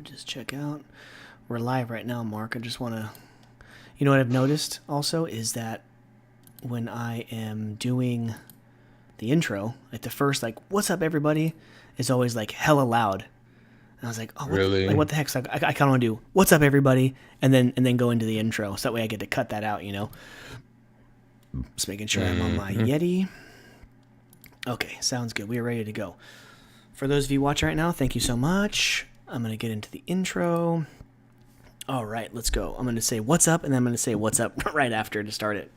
Just check out. We're live right now, Mark. I just want to... You know what I've noticed also is that when I am doing the intro, like the first, like, what's up, everybody, is always, like, hella loud. And I was like, oh, Really? what the heck? So I kind of want to do, what's up, everybody, and then go into the intro. So that way I get to cut that out, you know? Just making sure I'm on my Yeti. Okay, sounds good. We are ready to go. For those of you watching right now, thank you so much. I'm going to get into the intro. All right, let's go. I'm going to say what's up, and then I'm going to say what's up right after to start it.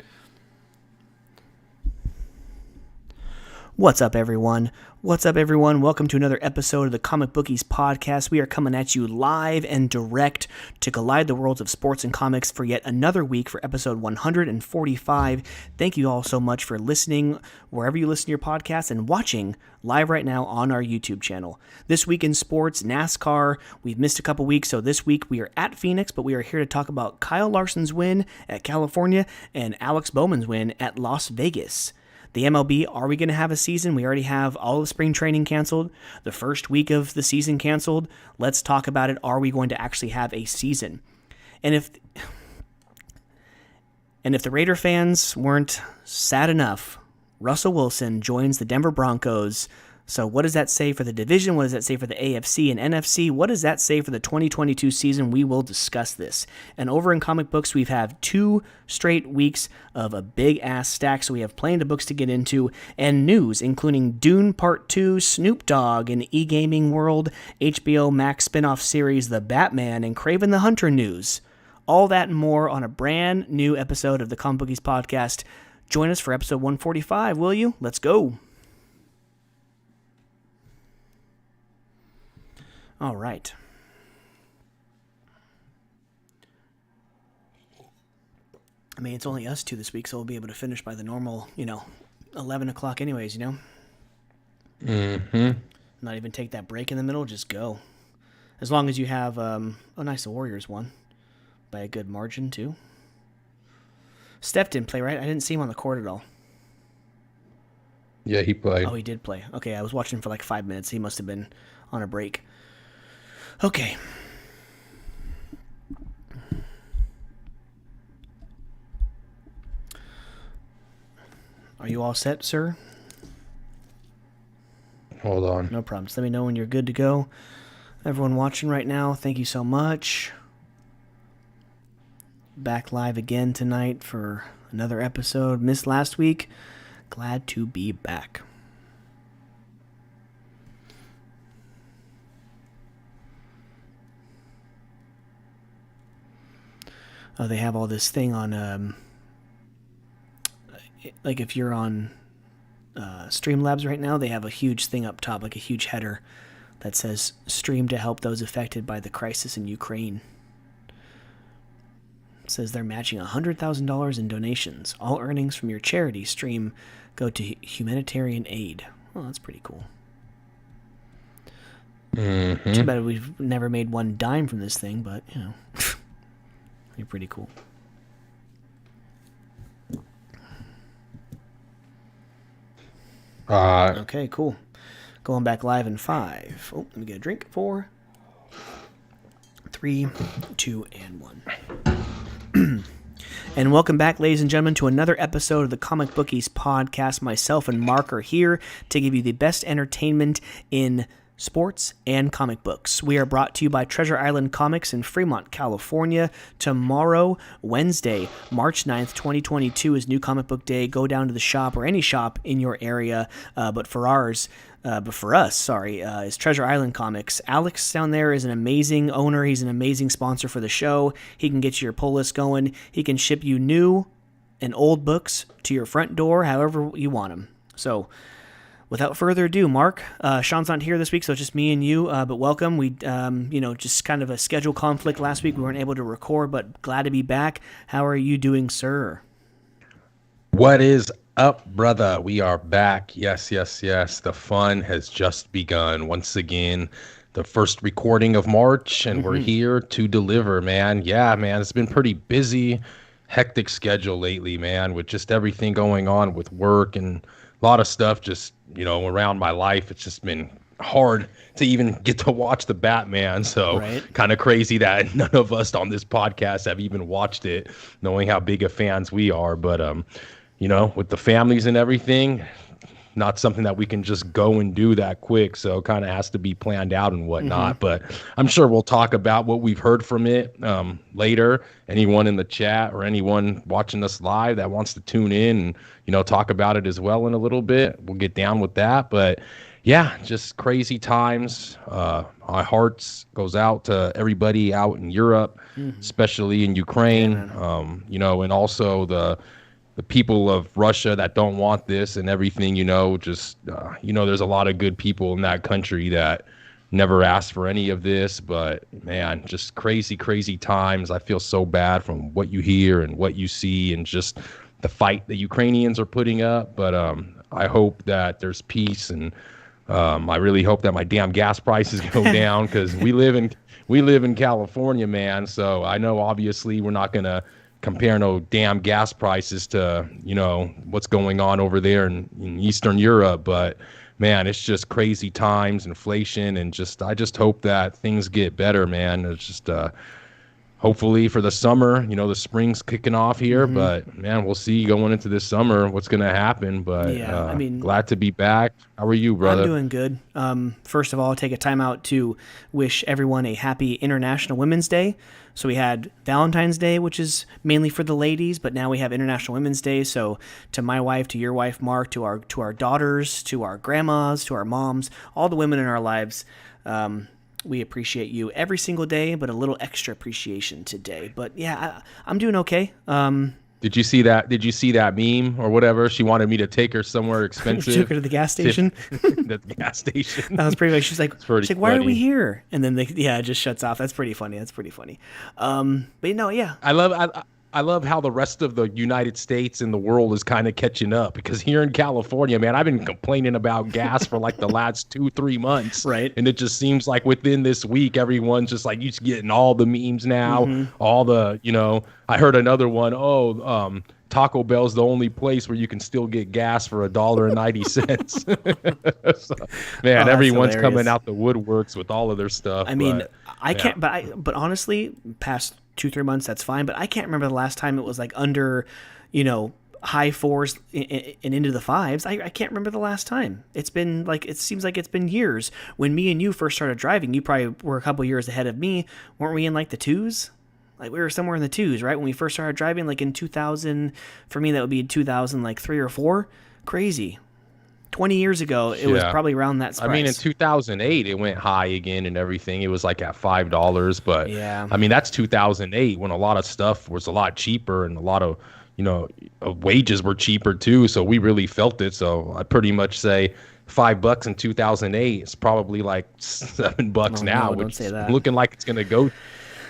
What's up, everyone? What's up, everyone? Welcome to another episode of the Comic Bookies podcast. We are coming at you live and direct to collide the worlds of sports and comics for yet another week for episode 145. Thank you all so much for listening wherever you listen to your podcast and watching live right now on our YouTube channel. This week in sports, NASCAR, we've missed a couple weeks, so this week we are at Phoenix, but we are here to talk about Kyle Larson's win at California and Alex Bowman's win at Las Vegas. The MLB, are we going to have a season? We already have all of spring training canceled. The first week of the season canceled. Let's talk about it. Are we going to actually have a season? And if the Raider fans weren't sad enough, Russell Wilson joins the Denver Broncos. So what does that say for the division? What does that say for the AFC and NFC? What does that say for the 2022 season? We will discuss this. And over in comic books, we've had 2 straight weeks of a big-ass stack, so we have plenty of books to get into, and news, including Dune Part 2, Snoop Dogg in the e-gaming world, HBO Max spinoff series The Batman, and Kraven the Hunter news. All that and more on a brand new episode of the Comic Bookies podcast. Join us for episode 145, will you? Let's go. All right. I mean, it's only us 2 this week, so we'll be able to finish by the normal, 11 o'clock anyways, Mm-hmm. Not even take that break in the middle, just go. As long as you have, nice, the Warriors won by a good margin, too. Steph didn't play, right? I didn't see him on the court at all. Yeah, he played. Oh, he did play. Okay, I was watching for like 5 minutes. He must have been on a break. Okay. Are you all set, sir? Hold on. No problem. Just let me know when you're good to go. Everyone watching right now, thank you so much. Back live again tonight for another episode. Missed last week. Glad to be back. Oh, they have all this thing on, like if you're on Streamlabs right now, they have a huge thing up top, like a huge header that says, stream to help those affected by the crisis in Ukraine. It says they're matching $100,000 in donations. All earnings from your charity stream go to humanitarian aid. Well, that's pretty cool. Mm-hmm. Too bad we've never made one dime from this thing, but, you're pretty cool. Okay, cool. Going back live in 5. Oh, let me get a drink. 4, 3, 2, and 1. And welcome back, ladies and gentlemen, to another episode of the Comic Bookies podcast. Myself and Mark are here to give you the best entertainment in sports and comic books. We are brought to you by Treasure Island Comics in Fremont, California. Tomorrow, Wednesday, March 9th, 2022 is New Comic Book Day. Go down to the shop or any shop in your area, but for us, is Treasure Island Comics. Alex down there is an amazing owner. He's an amazing sponsor for the show. He can get your pull list going. He can ship you new and old books to your front door, however you want them. So, without further ado, Mark, Sean's not here this week, so it's just me and you, but welcome. We, just kind of a schedule conflict last week. We weren't able to record, but glad to be back. How are you doing, sir? What is up, brother? We are back. Yes. The fun has just begun. Once again, the first recording of March, and we're here to deliver, man. Yeah, man, it's been pretty busy, hectic schedule lately, man, with just everything going on with work and a lot of stuff just, around my life. It's just been hard to even get to watch the Batman. So kind of crazy that none of us on this podcast have even watched it, knowing how big of fans we are. But, you know, with the families and everything, not something that we can just go and do that quick. So kind of has to be planned out and whatnot. But I'm sure we'll talk about what we've heard from it later. Anyone in the chat or anyone watching us live that wants to tune in and, you know, talk about it as well in a little bit, we'll get down with that. But yeah, just crazy times. My hearts goes out to everybody out in Europe, especially in Ukraine, you know, and also the people of Russia that don't want this and everything, you know, just, you know, there's a lot of good people in that country that never asked for any of this, but man, just crazy, crazy times. I feel so bad from what you hear and what you see and just the fight the Ukrainians are putting up. But I hope that there's peace, and I really hope that my damn gas prices go down, because we live in California, man. So I know obviously we're not going to compare no damn gas prices to, you know, what's going on over there in Eastern Europe. But man, it's just crazy times, inflation, and just, I just hope that things get better, man. It's just, hopefully for the summer, you know, the spring's kicking off here, but man, we'll see going into this summer what's going to happen. But yeah, I mean, glad to be back. How are you, brother? I'm doing good. First of all, I'll take a time out to wish everyone a happy International Women's Day. So we had Valentine's Day, which is mainly for the ladies, but now we have International Women's Day. So to my wife, to your wife, Mark, to our daughters, to our grandmas, to our moms, all the women in our lives, we appreciate you every single day, but a little extra appreciation today. But yeah, I'm doing okay. Did you see that? Did you see that meme or whatever? She wanted me to take her somewhere expensive. Took her to the gas station. The gas station. That was pretty funny. She's like, why are we here? And then it just shuts off. That's pretty funny. But no, yeah. I love how the rest of the United States and the world is kind of catching up, because here in California, man, I've been complaining about gas for like the last 2-3 months. Right. And it just seems like within this week, everyone's just like, you're getting all the memes now, all the, you know, I heard another one. Taco Bell's the only place where you can still get gas for $1.90. So, man, everyone's hilarious. Coming out the woodworks with all of their stuff. I mean, but honestly, past 2-3 months, that's fine. But I can't remember the last time it was like under, you know, high 4s and into the 5s. I can't remember the last time. It's been like, it seems like it's been years. When me and you first started driving, you probably were a couple years ahead of me. Weren't we in like the 2s? Like we were somewhere in the 2s, right? When we first started driving, like in 2000, for me, that would be 2000, like 3 or 4. Crazy. 20 years ago, it was probably around that price. I mean, in 2008, it went high again and everything. It was like at $5, but yeah, I mean, that's 2008 when a lot of stuff was a lot cheaper and a lot of, you know, wages were cheaper too. So we really felt it. So I pretty much say $5 in 2008. It's probably like $7 now, which is looking like it's going to go.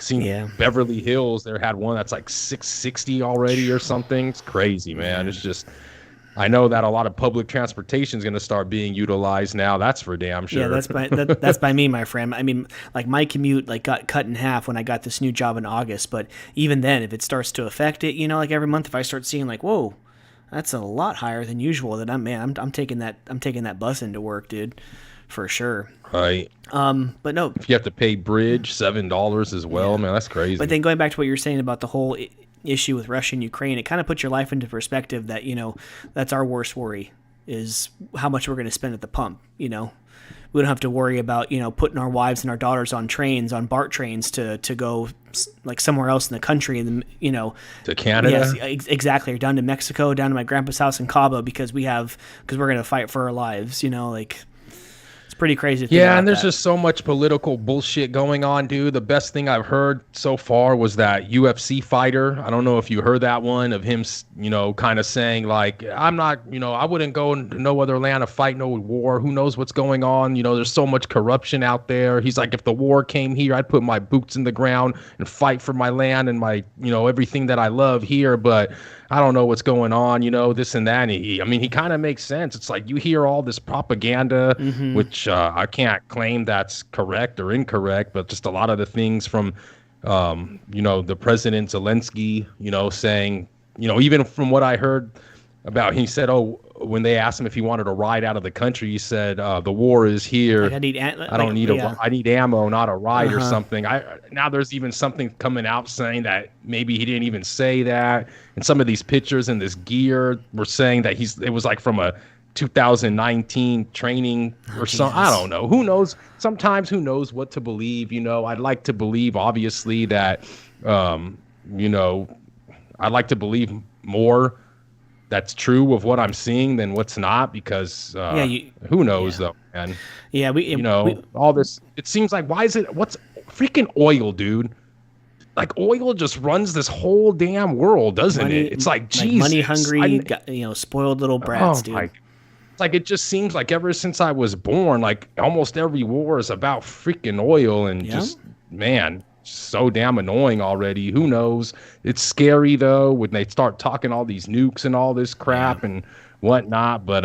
Seen Beverly Hills, they had one that's like $6.60 already or something. It's crazy, man. It's just, I know that a lot of public transportation is going to start being utilized now. That's for damn sure. Yeah, that's by me, my friend. I mean, like my commute like got cut in half when I got this new job in August. But even then, if it starts to affect it, you know, like every month, if I start seeing like, whoa, that's a lot higher than usual, then I'm taking that bus into work, dude, for sure. Right. But no, if you have to pay bridge $7 as well, man, that's crazy. But then going back to what you're saying about the whole issue with Russia and Ukraine, it kind of puts your life into perspective that, you know, that's our worst worry, is how much we're going to spend at the pump. You know, we don't have to worry about, you know, putting our wives and our daughters on BART trains to go like somewhere else in the country, and you know, to Canada. Yes, exactly. Or down to Mexico, down to my grandpa's house in Cabo, because we're going to fight for our lives. You know, like, pretty crazy. Yeah, and there's just so much political bullshit going on, dude. The best thing I've heard so far was that UFC fighter. I don't know if you heard that one, of him, you know, kind of saying like, I'm not, you know, I wouldn't go into no other land to fight no war. Who knows what's going on? You know, there's so much corruption out there. He's like, if the war came here, I'd put my boots in the ground and fight for my land and my, you know, everything that I love here. But I don't know what's going on, you know, this and that. And he kind of makes sense. It's like you hear all this propaganda, which I can't claim that's correct or incorrect, but just a lot of the things from, you know, the President Zelensky, you know, saying, you know, even from what I heard about, he said, when they asked him if he wanted to ride out of the country, he said, "The war is here. Like I need ammo, not a ride or something." Now there's even something coming out saying that maybe he didn't even say that. And some of these pictures and this gear were saying that it was like from a 2019 training or something. I don't know. Who knows? Sometimes who knows what to believe? I'd like to believe, obviously, that, I'd like to believe more that's true of what I'm seeing than what's not, because who knows though, man. Yeah, all this. It seems like, what's freaking oil, dude? Like, oil just runs this whole damn world, doesn't it? It's like Jesus, money hungry, spoiled little brats, dude. It's like, it just seems like ever since I was born, like almost every war is about freaking oil, and just, man, so damn annoying already. Who knows? It's scary though when they start talking all these nukes and all this crap and whatnot. But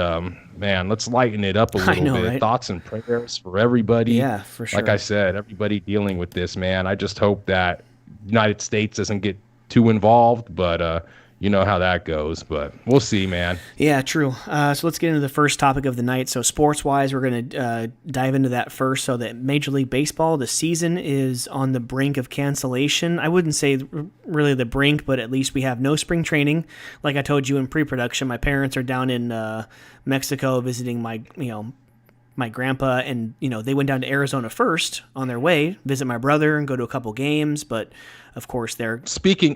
man, let's lighten it up a little bit. Right? Thoughts and prayers for everybody. Yeah, for sure. Like I said, everybody dealing with this, man. I just hope that United States doesn't get too involved, but you know how that goes, but we'll see, man. Yeah, true. So let's get into the first topic of the night. So sports-wise, we're going to dive into that first. So that Major League Baseball, the season is on the brink of cancellation. I wouldn't say really the brink, but at least we have no spring training. Like I told you in pre-production, my parents are down in Mexico visiting my grandpa, and they went down to Arizona first on their way, visit my brother and go to a couple games, but of course they're speaking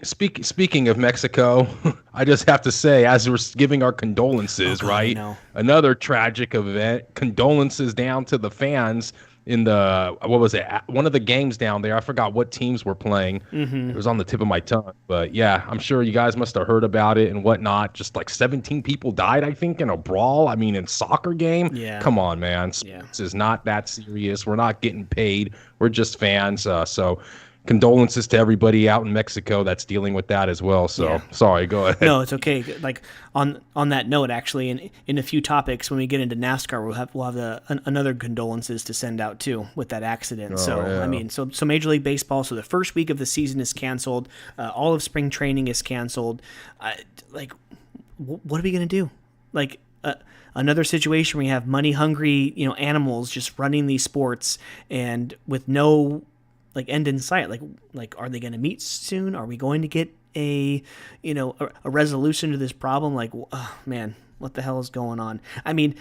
of Mexico. I just have to say, as we're giving our condolences, right? Another tragic event. Condolences down to the fans in one of the games down there. I forgot what teams were playing. It was on the tip of my tongue, but yeah, I'm sure you guys must have heard about it and whatnot. Just like 17 people died, I think, in a brawl. I mean, in soccer game. Yeah. Come on, man. Sports is not that serious. We're not getting paid. We're just fans. So condolences to everybody out in Mexico that's dealing with that as well. So sorry, go ahead. No, it's okay. Like on that note, actually, in a few topics when we get into NASCAR, we'll have another condolences to send out too with that accident. I mean, so Major League Baseball. So the first week of the season is canceled. All of spring training is canceled. What are we gonna do? Like another situation where you have money hungry, animals just running these sports and with no end in sight. Like are they going to meet soon? Are we going to get a resolution to this problem? Like, man, what the hell is going on? I mean,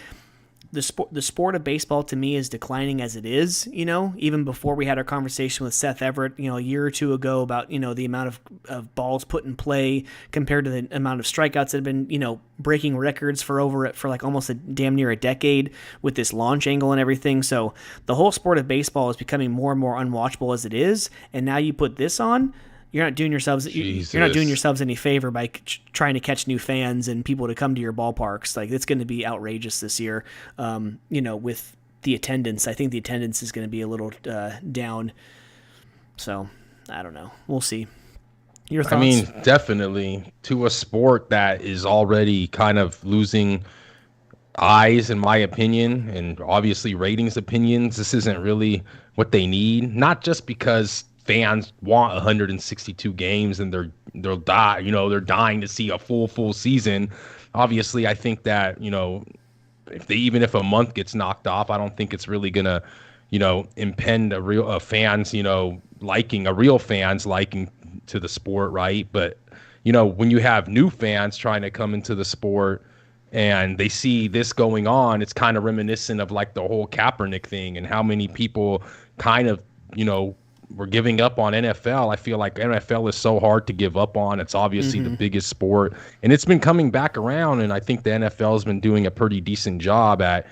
the sport of baseball to me is declining as it is, even before we had our conversation with Seth Everett, a year or two ago about, the amount of balls put in play compared to the amount of strikeouts that have been, breaking records for like almost damn near a decade with this launch angle and everything. So the whole sport of baseball is becoming more and more unwatchable as it is. And now you put this on, you're not doing yourselves any favor by trying to catch new fans and people to come to your ballparks. Like, it's going to be outrageous this year. With the attendance, I think the attendance is going to be a little down. So I don't know. We'll see. Your thoughts? I mean, definitely to a sport that is already kind of losing eyes, in my opinion, and obviously ratings opinions. This isn't really what they need. Not just because fans want 162 games and they're dying to see a full season. Obviously, I think that, even if a month gets knocked off, I don't think it's really gonna, impede a real fans liking to the sport, right? But when you have new fans trying to come into the sport and they see this going on, it's kind of reminiscent of like the whole Kaepernick thing and how many people kind of, we're giving up on NFL. I feel like NFL is so hard to give up on. It's obviously the biggest sport, and it's been coming back around. And I think the NFL has been doing a pretty decent job at,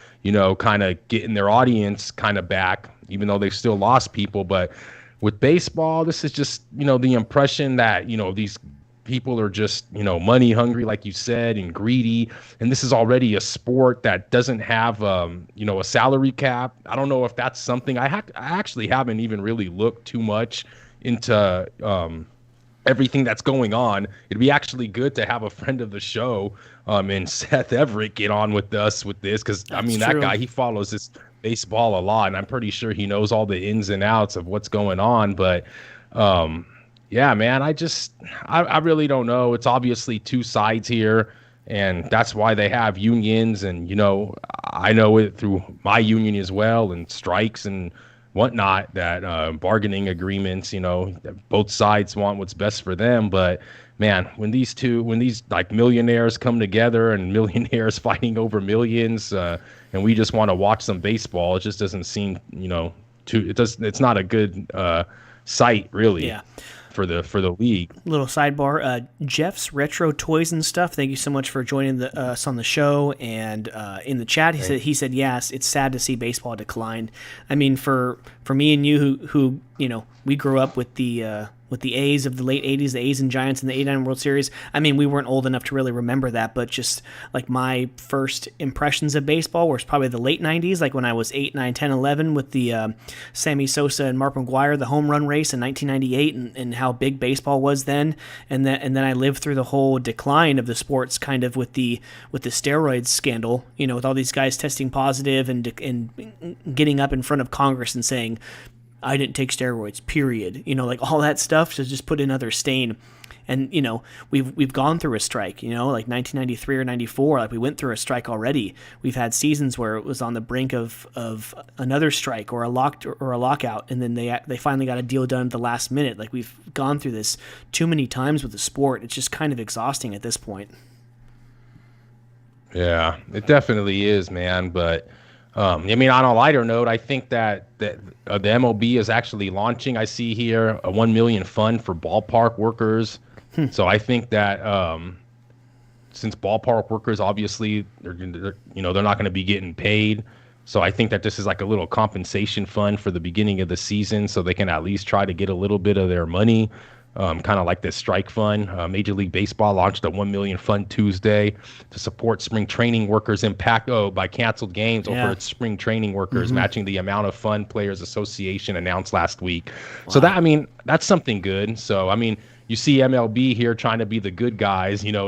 kind of getting their audience kind of back, even though they've still lost people. But with baseball, this is just, the impression that, these people are just, money hungry, like you said, and greedy. And this is already a sport that doesn't have, a salary cap. I don't know if that's something I actually haven't even really looked too much into everything that's going on. It'd be actually good to have a friend of the show and Seth Everett get on with us with this. Cause I mean, that guy, he follows this baseball a lot, and I'm pretty sure he knows all the ins and outs of what's going on. But, yeah, man, I really don't know. It's obviously two sides here. And that's why they have unions. And, I know it through my union as well, and strikes and whatnot, that bargaining agreements, that both sides want what's best for them. But man, when these like millionaires come together and millionaires fighting over millions, and we just want to watch some baseball, it just doesn't seem, it's not a good sight, really. Yeah. For the league. Little sidebar, Jeff's Retro Toys and Stuff, thank you so much for joining us on the show. And in the chat, he said yes, it's sad to see baseball decline. I mean, for me and you who we grew up with the A's of the late 80s, the A's and Giants in the 89 World Series. I mean, we weren't old enough to really remember that, but just like my first impressions of baseball was probably the late 90s, like when I was 8, 9, 10, 11 with the Sammy Sosa and Mark McGwire, the home run race in 1998, and how big baseball was then. And then I lived through the whole decline of the sports, kind of with the steroids scandal, with all these guys testing positive and getting up in front of Congress and saying, I didn't take steroids, period. Like all that stuff to just put another stain. And, we've gone through a strike, like 1993 or 94, like we went through a strike already. We've had seasons where it was on the brink of another strike or a lockout, and then they finally got a deal done at the last minute. Like we've gone through this too many times with the sport. It's just kind of exhausting at this point. Yeah, it definitely is, man. But on a lighter note, I think that the MLB is actually launching. I see here a $1 million fund for ballpark workers. So I think that since ballpark workers, obviously, they're not going to be getting paid. So I think that this is like a little compensation fund for the beginning of the season, so they can at least try to get a little bit of their money. Kind of like this strike fund. Major League Baseball launched a $1 million fund Tuesday to support spring training workers impacted by canceled games over its spring training workers, matching the amount of fund Players Association announced last week. Wow. So that's something good. So, you see MLB here trying to be the good guys, they're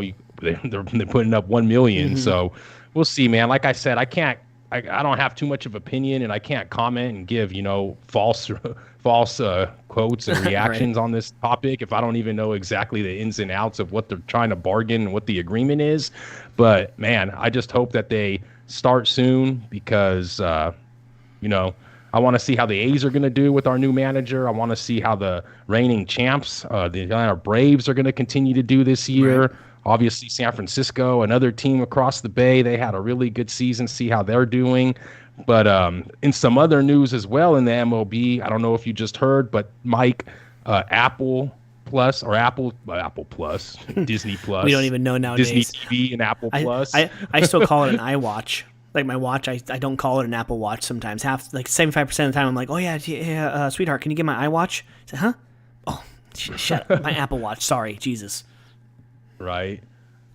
putting up $1 million. So we'll see, man. Like I said, I don't have too much of opinion, and I can't comment and give, false quotes and reactions on this topic if I don't even know exactly the ins and outs of what they're trying to bargain and what the agreement is. But man, I just hope that they start soon, because I want to see how the A's are going to do with our new manager. I want to see how the reigning champs, the Atlanta Braves, are going to continue to do this year. Right. Obviously, San Francisco, another team across the bay, they had a really good season. See how they're doing. But in some other news as well in the MLB, I don't know if you just heard, but Mike, Apple Plus, Disney Plus. We don't even know nowadays. Disney TV and Apple Plus. I still call it an iWatch. Like my watch, I don't call it an Apple Watch sometimes. 75% of the time, I'm like, oh yeah, sweetheart, can you get my iWatch? I say, huh? Oh, shut up. My Apple Watch. Sorry, Jesus. Right.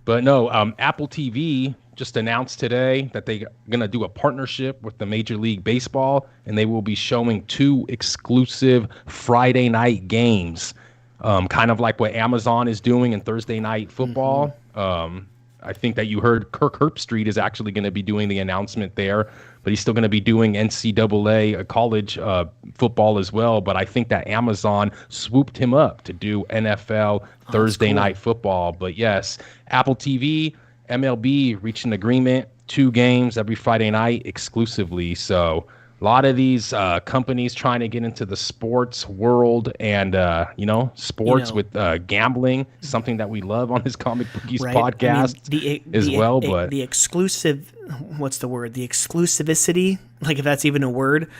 But no, Apple TV just announced today that they're going to do a partnership with the Major League Baseball, and they will be showing 2 exclusive Friday night games, kind of like what Amazon is doing in Thursday night football. I think that you heard Kirk Herbstreit is actually going to be doing the announcement there, but he's still going to be doing NCAA college football as well. But I think that Amazon swooped him up to do NFL Thursday night football. But yes, Apple TV, MLB reached an agreement, 2 games every Friday night exclusively. So a lot of these companies trying to get into the sports world, and sports with gambling, something that we love on this Comic Bookies podcast as well. But the exclusive, what's the word? The exclusivity, like if that's even a word,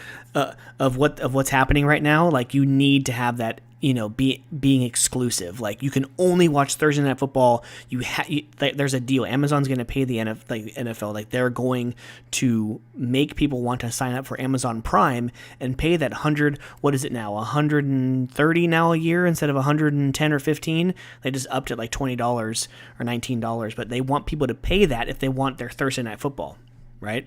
of what's happening right now. Like you need to have that, being exclusive. Like you can only watch Thursday Night Football. There's a deal. Amazon's going to pay the NFL. Like they're going to make people want to sign up for Amazon Prime and pay that what is it now? $130 now a year instead of $110 or $15. They just upped it like $20 or $19. But they want people to pay that if they want their Thursday Night Football, right?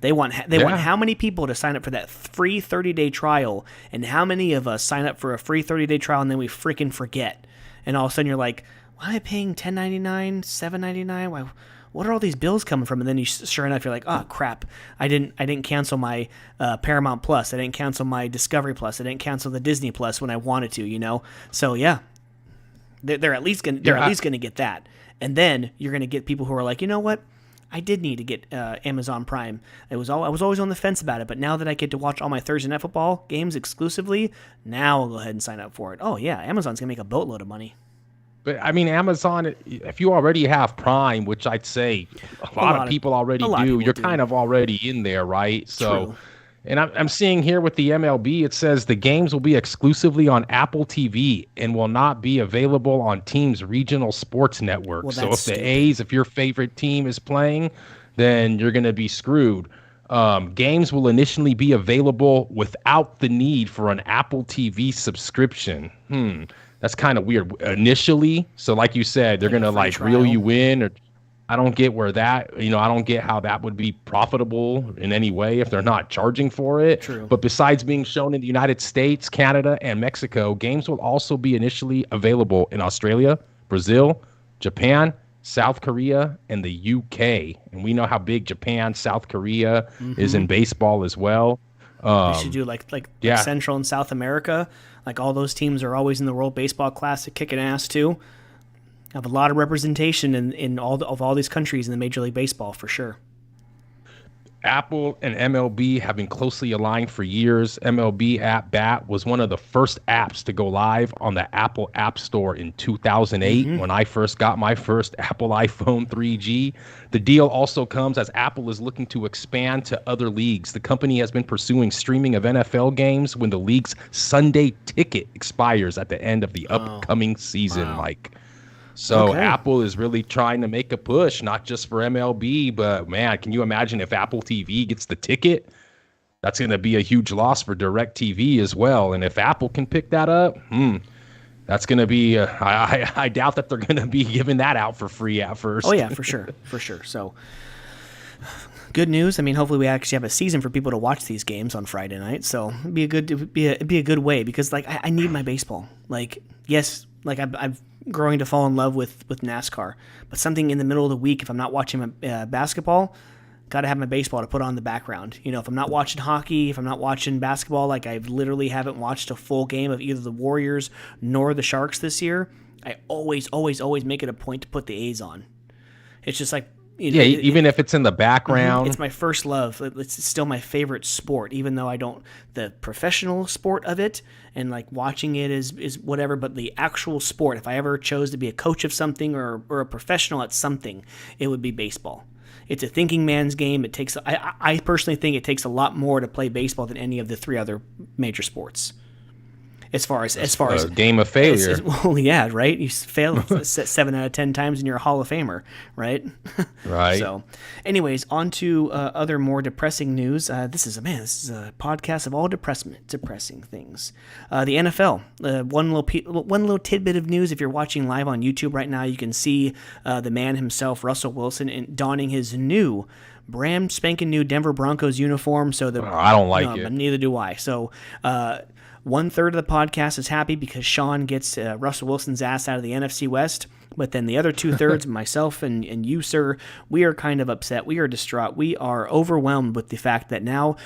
They want how many people to sign up for that free 30-day trial, and how many of us sign up for a free 30-day trial and then we freaking forget, and all of a sudden you're like, why am I paying $10.99, $7.99? Why? What are all these bills coming from? And then sure enough, you're like, oh crap, I didn't cancel my Paramount Plus, I didn't cancel my Discovery Plus, I didn't cancel the Disney Plus when I wanted to, So yeah, they're at least gonna get that. And then you're going to get people who are like, you know what? I did need to get Amazon Prime. I was always on the fence about it, but now that I get to watch all my Thursday Night Football games exclusively, now I'll go ahead and sign up for it. Oh yeah, Amazon's gonna make a boatload of money. But I mean, Amazon, if you already have Prime, which I'd say a lot of people already do, you're kind of already in there, right? So, True. And I'm seeing here with the MLB, it says the games will be exclusively on Apple TV and will not be available on teams' regional sports network. Well, so that's if the stupid. A's, if your favorite team is playing, then you're going to be screwed. Games will initially be available without the need for an Apple TV subscription. That's kind of weird. Initially, so like you said, they're going to like reel you in, or I don't get where that, I don't get how that would be profitable in any way if they're not charging for it. True. But besides being shown in the United States, Canada, and Mexico, games will also be initially available in Australia, Brazil, Japan, South Korea, and the UK. And we know how big Japan, South Korea is in baseball as well. They should do like Central and South America. Like all those teams are always in the World Baseball Classic, kicking ass too. Have a lot of representation in all these countries in the Major League Baseball for sure. Apple and MLB have been closely aligned for years. MLB At Bat was one of the first apps to go live on the Apple App Store in 2008 when I first got my first Apple iPhone 3G. The deal also comes as Apple is looking to expand to other leagues. The company has been pursuing streaming of NFL games when the league's Sunday ticket expires at the end of the upcoming season, Mike. So Apple is really trying to make a push, not just for MLB, but man, can you imagine if Apple TV gets the ticket? That's going to be a huge loss for DirecTV as well. And if Apple can pick that up, that's going to be, I doubt that they're going to be giving that out for free at first. Oh yeah, for sure. So good news. I mean, hopefully we actually have a season for people to watch these games on Friday night. So it'd be a good way because like I need my baseball. Like, yes, like I've growing to fall in love with NASCAR, but something in the middle of the week, if I'm not watching my basketball, got to have my baseball to put on the background. If I'm not watching hockey, if I'm not watching basketball, like I literally haven't watched a full game of either the Warriors nor the Sharks this year, I always make it a point to put the A's on. It's just like, even if it's in the background. It's my first love. It's still my favorite sport, even though I don't, the professional sport of it and like watching it is whatever, but the actual sport, if I ever chose to be a coach of something or a professional at something, it would be baseball. It's a thinking man's game. It takes, I personally think it takes a lot more to play baseball than any of the three other major sports. As far as a game of failure. Well, yeah, right. You fail 7 out of 10 times, and you're a Hall of Famer, right? Right. So, anyways, on to other more depressing news. This is a podcast of all depressing things. The NFL. One little tidbit of news. If you're watching live on YouTube right now, you can see the man himself, Russell Wilson, donning his new brand spanking new Denver Broncos uniform. So I don't like it. But neither do I. So. 1/3 of the podcast is happy because Sean gets Russell Wilson's ass out of the NFC West, but then the other 2/3, myself and you, sir, we are kind of upset. We are distraught. We are overwhelmed with the fact that now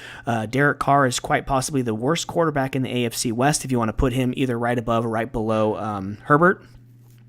Derek Carr is quite possibly the worst quarterback in the AFC West, if you want to put him either right above or right below Herbert.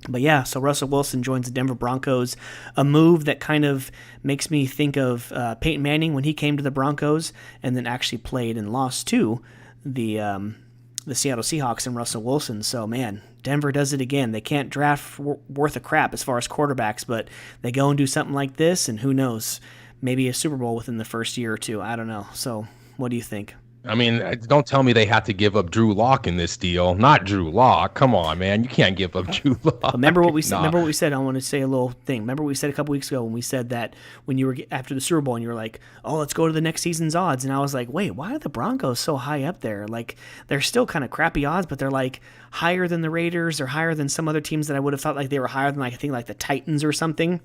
But yeah, so Russell Wilson joins the Denver Broncos, a move that kind of makes me think of Peyton Manning when he came to the Broncos and then actually played and lost to the Seattle Seahawks and Russell Wilson. So, man, Denver does it again. They can't draft worth a crap as far as quarterbacks, but they go and do something like this, and who knows, maybe a Super Bowl within the first year or two. I don't know. So, what do you think? I mean, don't tell me they had to give up Drew Lock in this deal. Not Drew Lock. Come on, man. You can't give up Drew Lock. Remember what we said? Remember what we said? I want to say a little thing. Remember what we said a couple weeks ago when we said that when you were after the Super Bowl and you were like, "Oh, let's go to the next season's odds," and I was like, "Wait, why are the Broncos so high up there? Like, they're still kind of crappy odds, but they're like higher than the Raiders or higher than some other teams that I would have thought like they were higher than, like I think like the Titans or something."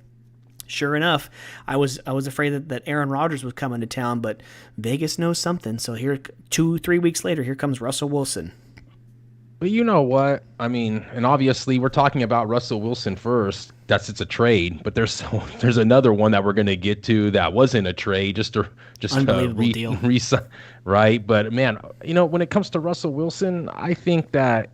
Sure enough, I was afraid that Aaron Rodgers was coming to town, but Vegas knows something. So here, 2-3 weeks later, here comes Russell Wilson. But you know what? I mean, and obviously we're talking about Russell Wilson first. It's a trade, but there's another one that we're going to get to that wasn't a trade, just unbelievable deal, right? But man, when it comes to Russell Wilson, I think that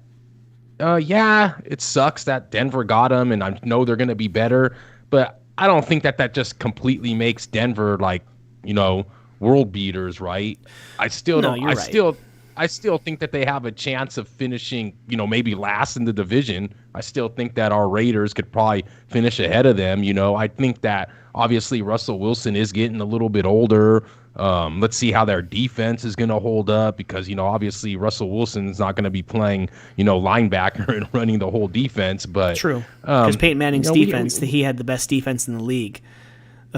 yeah, it sucks that Denver got him, and I know they're going to be better, but I don't think that just completely makes Denver like, you know, world beaters, right? I still No, don't. you're right. I still think that they have a chance of finishing, you know, maybe last in the division. I still think that our Raiders could probably finish ahead of them. You know, I think that obviously Russell Wilson is getting a little bit older. Let's see how their defense is going to hold up because, you know, obviously Russell Wilson's not going to be playing, you know, linebacker and running the whole defense. But True, because Peyton Manning's you know, defense, he had the best defense in the league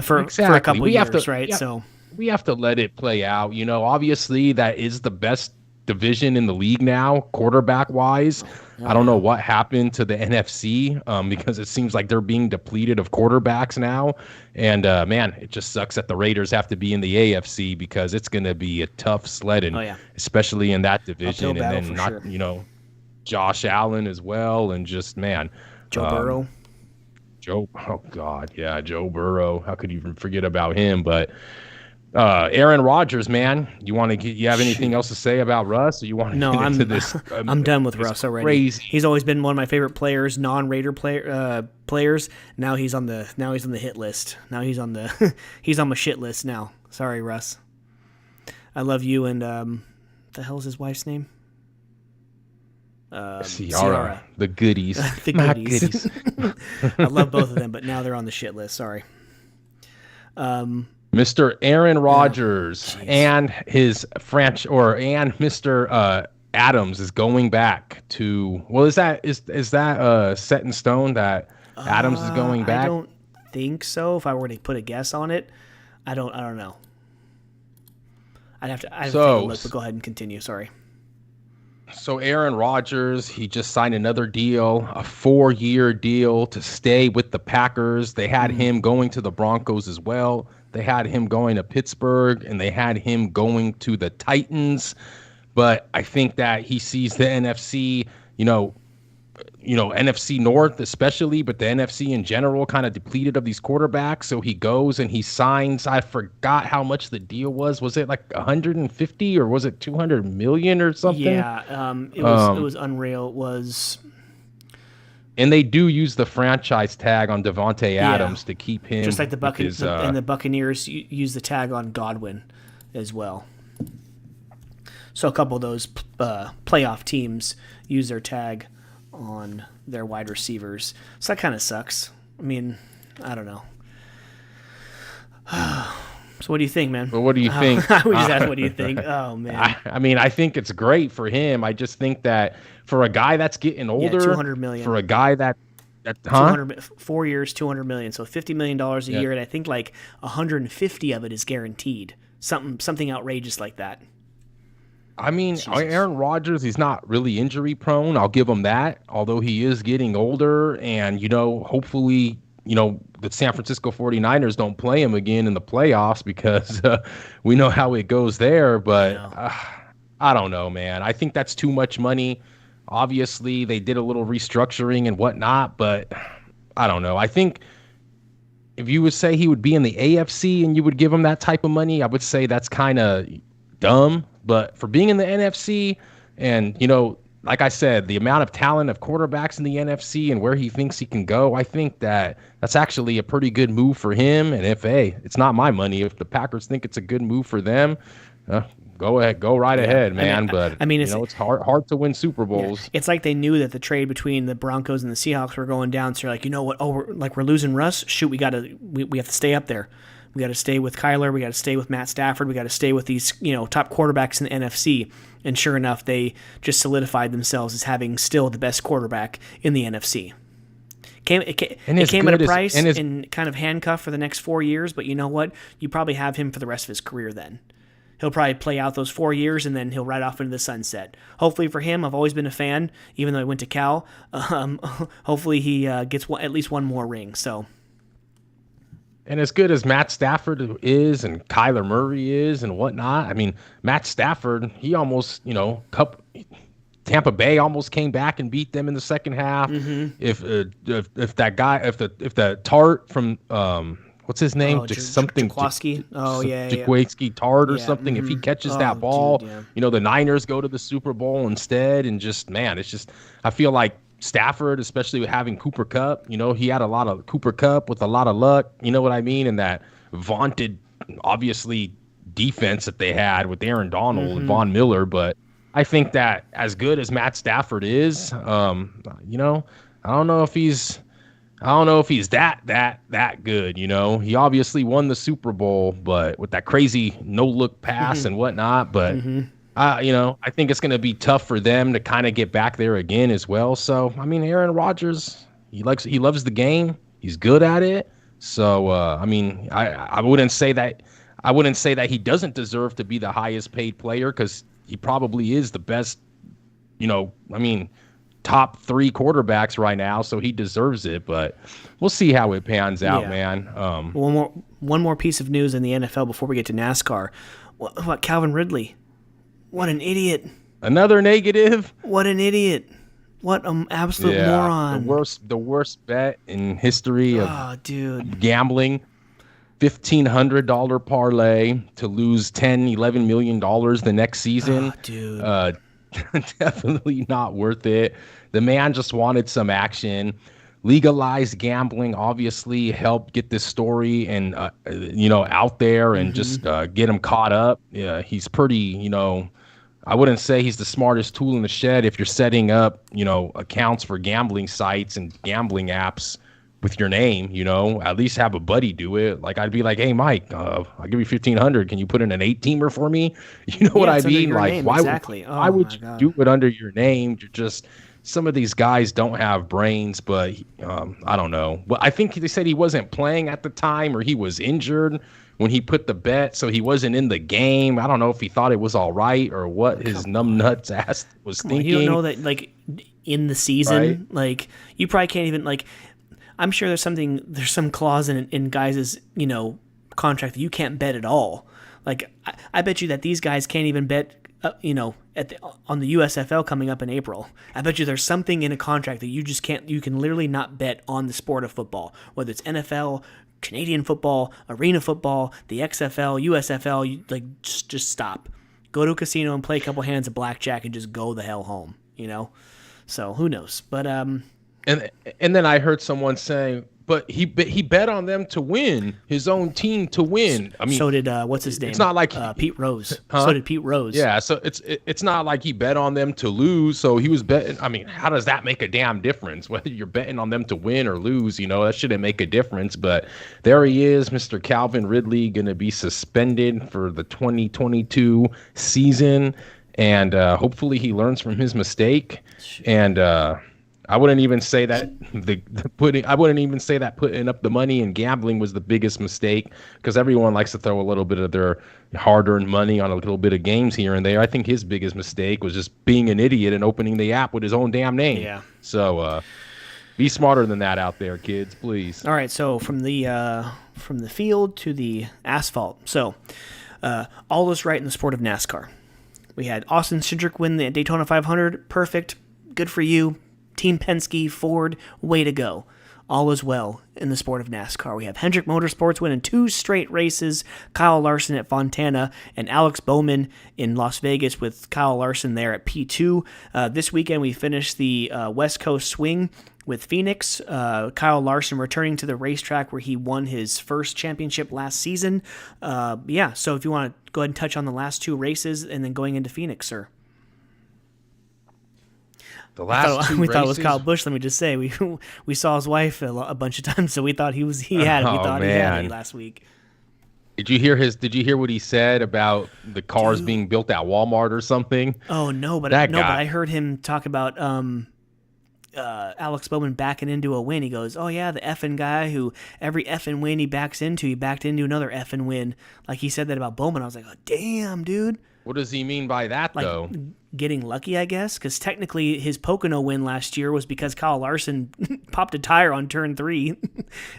for a couple we have years, to, right? yeah, So we have to let it play out. You know, obviously that is the best division in the league now, quarterback wise. I don't know what happened to the NFC because it seems like they're being depleted of quarterbacks now. And man, it just sucks that the Raiders have to be in the AFC because it's going to be a tough sledding, especially in that division. And then not, sure. you know, Josh Allen as well. And just, man, Joe Burrow. Oh God, yeah, Joe Burrow. How could you even forget about him? But Aaron Rodgers, man, you have anything else to say about Russ? Or you want to get into this? I'm done with Russ already. Crazy. He's always been one of my favorite players, non-Raider players. Now he's on the hit list. Now he's on my shit list now. Sorry, Russ. I love you and the hell's his wife's name? Ciara. The goodies. The goodies. I love both of them, but now they're on the shit list. Sorry. Mr. Aaron Rodgers and his Mr. Adams is going back to. Well, is that set in stone that Adams is going back? I don't think so. If I were to put a guess on it, I don't know. I'd have to take a look. But go ahead and continue. Sorry. So Aaron Rodgers, he just signed another deal, a 4-year deal to stay with the Packers. They had him going to the Broncos as well. They had him going to Pittsburgh, and they had him going to the Titans. But I think that he sees the NFC, you know, NFC North especially, but the NFC in general kind of depleted of these quarterbacks. So he goes and he signs. I forgot how much the deal was. Was it like 150 or was it 200 million or something? Yeah, it was unreal. It was. And they do use the franchise tag on Devontae Adams to keep him. Just like the Buccaneers use the tag on Godwin as well. So a couple of those playoff teams use their tag on their wide receivers. So that kind of sucks. I mean, I don't know. So what do you think, man? Well, what do you think? I would just ask, what do you think? Oh, man. I mean, I think it's great for him. I just think that for a guy that's getting older, $200 million. For a guy that 4 years, $200 million. So $50 million a year, and I think like 150 of it is guaranteed. Something outrageous like that. I mean, Aaron Rodgers, he's not really injury prone. I'll give him that, although he is getting older. And, you know, hopefully, you know, the San Francisco 49ers don't play him again in the playoffs because we know how it goes there. But I don't know, man. I think that's too much money. Obviously, they did a little restructuring and whatnot, but I don't know. I think if you would say he would be in the AFC and you would give him that type of money, I would say that's kind of dumb. But for being in the NFC and, you know, like I said, the amount of talent of quarterbacks in the NFC and where he thinks he can go, I think that's actually a pretty good move for him. And if, it's not my money. If the Packers think it's a good move for them, go ahead, go right ahead, man. I mean, it's hard to win Super Bowls. Yeah. It's like they knew that the trade between the Broncos and the Seahawks were going down. So they're like, you know what? Oh, we're losing Russ. Shoot, we have to stay up there. We got to stay with Kyler. We got to stay with Matt Stafford. We got to stay with these, top quarterbacks in the NFC. And sure enough, they just solidified themselves as having still the best quarterback in the NFC. It came at a price and kind of handcuffed for the next 4 years. But you know what? You probably have him for the rest of his career then. He'll probably play out those 4 years, and then he'll ride off into the sunset. Hopefully for him, I've always been a fan, even though I went to Cal. Hopefully he gets at least one more ring. So. And as good as Matt Stafford is and Kyler Murray is and whatnot, I mean, Matt Stafford, he almost, Tampa Bay almost came back and beat them in the second half. Mm-hmm. If the tart from what's his name? Oh, Something Jaquaski. Oh, yeah. Jaquaski Tart or Yeah, something. If he catches Oh, that ball, dude, yeah. the Niners go to the Super Bowl instead. And just, man, it's just, I feel like Stafford, especially with having Cooper Kupp, he had a lot of Cooper Kupp with a lot of luck. You know what I mean? And that vaunted, obviously, defense that they had with Aaron Donald and Von Miller. But I think that as good as Matt Stafford is, I don't know if he's that good. He obviously won the Super Bowl, but with that crazy no look pass and whatnot. But I think it's going to be tough for them to kind of get back there again as well. So I mean, Aaron Rodgers, he loves the game. He's good at it. So I wouldn't say that he doesn't deserve to be the highest paid player, because he probably is the best. Top 3 quarterbacks right now, so he deserves it. But we'll see how it pans out, man. One more piece of news in the NFL before we get to NASCAR. What about Calvin Ridley? What an idiot! Another negative. What an idiot! What an absolute moron! The worst bet in history of gambling. $1,500 parlay to lose $11 million the next season. Oh, dude. Definitely not worth it. The man just wanted some action. Legalized gambling obviously helped get this story and out there and just get him caught up. Yeah, he's pretty. I wouldn't say he's the smartest tool in the shed if you're setting up accounts for gambling sites and gambling apps with your name. At least have a buddy do it. Like, I'd be like, hey Mike, I'll give you $1,500. Can you put in an 8-teamer for me? You know what I mean? Like, why would you do it under your name? You're just, some of these guys don't have brains. But I don't know. Well, I think they said he wasn't playing at the time, or he was injured when he put the bet, so he wasn't in the game. I don't know if he thought it was all right or what his numbnuts ass was thinking. You don't know that, like, in the season, right? Like, you probably can't even, like, I'm sure there's some clause in guys' contract that you can't bet at all. Like, I bet you that these guys can't even bet on the USFL coming up in April. I bet you there's something in a contract that you just can't. You can literally not bet on the sport of football, whether it's NFL, Canadian football, arena football, the XFL, USFL. Just stop. Go to a casino and play a couple hands of blackjack and just go the hell home. So who knows? But And then I heard someone saying, but he bet on them to win, his own team to win. I mean, so did what's his name? It's not like Pete Rose. Huh? So did Pete Rose. Yeah, so it's not like he bet on them to lose. So he was betting. I mean, how does that make a damn difference? Whether you're betting on them to win or lose, that shouldn't make a difference. But there he is, Mr. Calvin Ridley, going to be suspended for the 2022 season, and hopefully he learns from his mistake. And I wouldn't even say that putting up the money and gambling was the biggest mistake, because everyone likes to throw a little bit of their hard-earned money on a little bit of games here and there. I think his biggest mistake was just being an idiot and opening the app with his own damn name. Yeah. So be smarter than that out there, kids, please. All right. So from the field to the asphalt. So all is right in the sport of NASCAR. We had Austin Cindric win the Daytona 500. Perfect. Good for you. Team Penske, Ford, way to go. All is well in the sport of NASCAR. We have Hendrick Motorsports winning 2 straight races, Kyle Larson at Fontana, and Alex Bowman in Las Vegas with Kyle Larson there at P2. This weekend we finished the West Coast swing with Phoenix. Kyle Larson returning to the racetrack where he won his first championship last season. So if you want to go ahead and touch on the last 2 races and then going into Phoenix, sir. The last we thought it was Kyle Busch. Let me just say, we saw his wife a bunch of times, so we thought he had it. We thought he had it last week. Did you hear what he said about the cars being built at Walmart or something? Oh no, but I heard him talk about Alex Bowman backing into a win. He goes, "Oh yeah, the effing guy who every effing win he backed into another effing win." Like, he said that about Bowman. I was like, "Oh damn, dude." What does he mean by that, though? Getting lucky, I guess, because technically his Pocono win last year was because Kyle Larson popped a tire on turn 3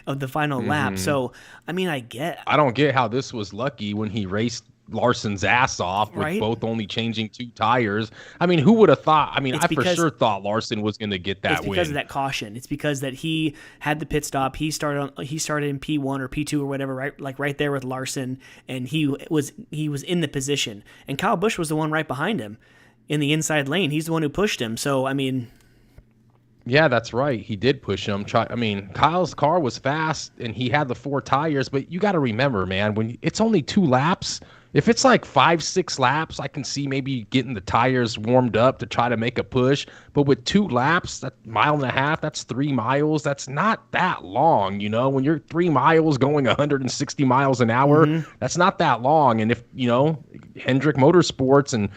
of the final lap. So, I mean, I don't get how this was lucky when he raced Larson's ass off with Right? both only changing 2 tires. I mean, who would have thought? I mean, It's I for because sure thought Larson was going to get it's that because of win. that caution. It's because that he had the pit stop. He started in P1 or P2 or whatever, right? Like right there with Larson, and he was in the position. And Kyle Busch was the one right behind him in the inside lane. He's the one who pushed him. So I mean, Yeah, that's right. He did push him. Kyle's car was fast and he had the 4 tires, but you got to remember, man, when it's only 2 laps, if it's like 5, 6 laps, I can see maybe getting the tires warmed up to try to make a push. But with 2 laps, that mile and a half, that's 3 miles. That's not that long, you know. When you're 3 miles going 160 miles an hour, that's not that long. And if, you know, Hendrick Motorsports and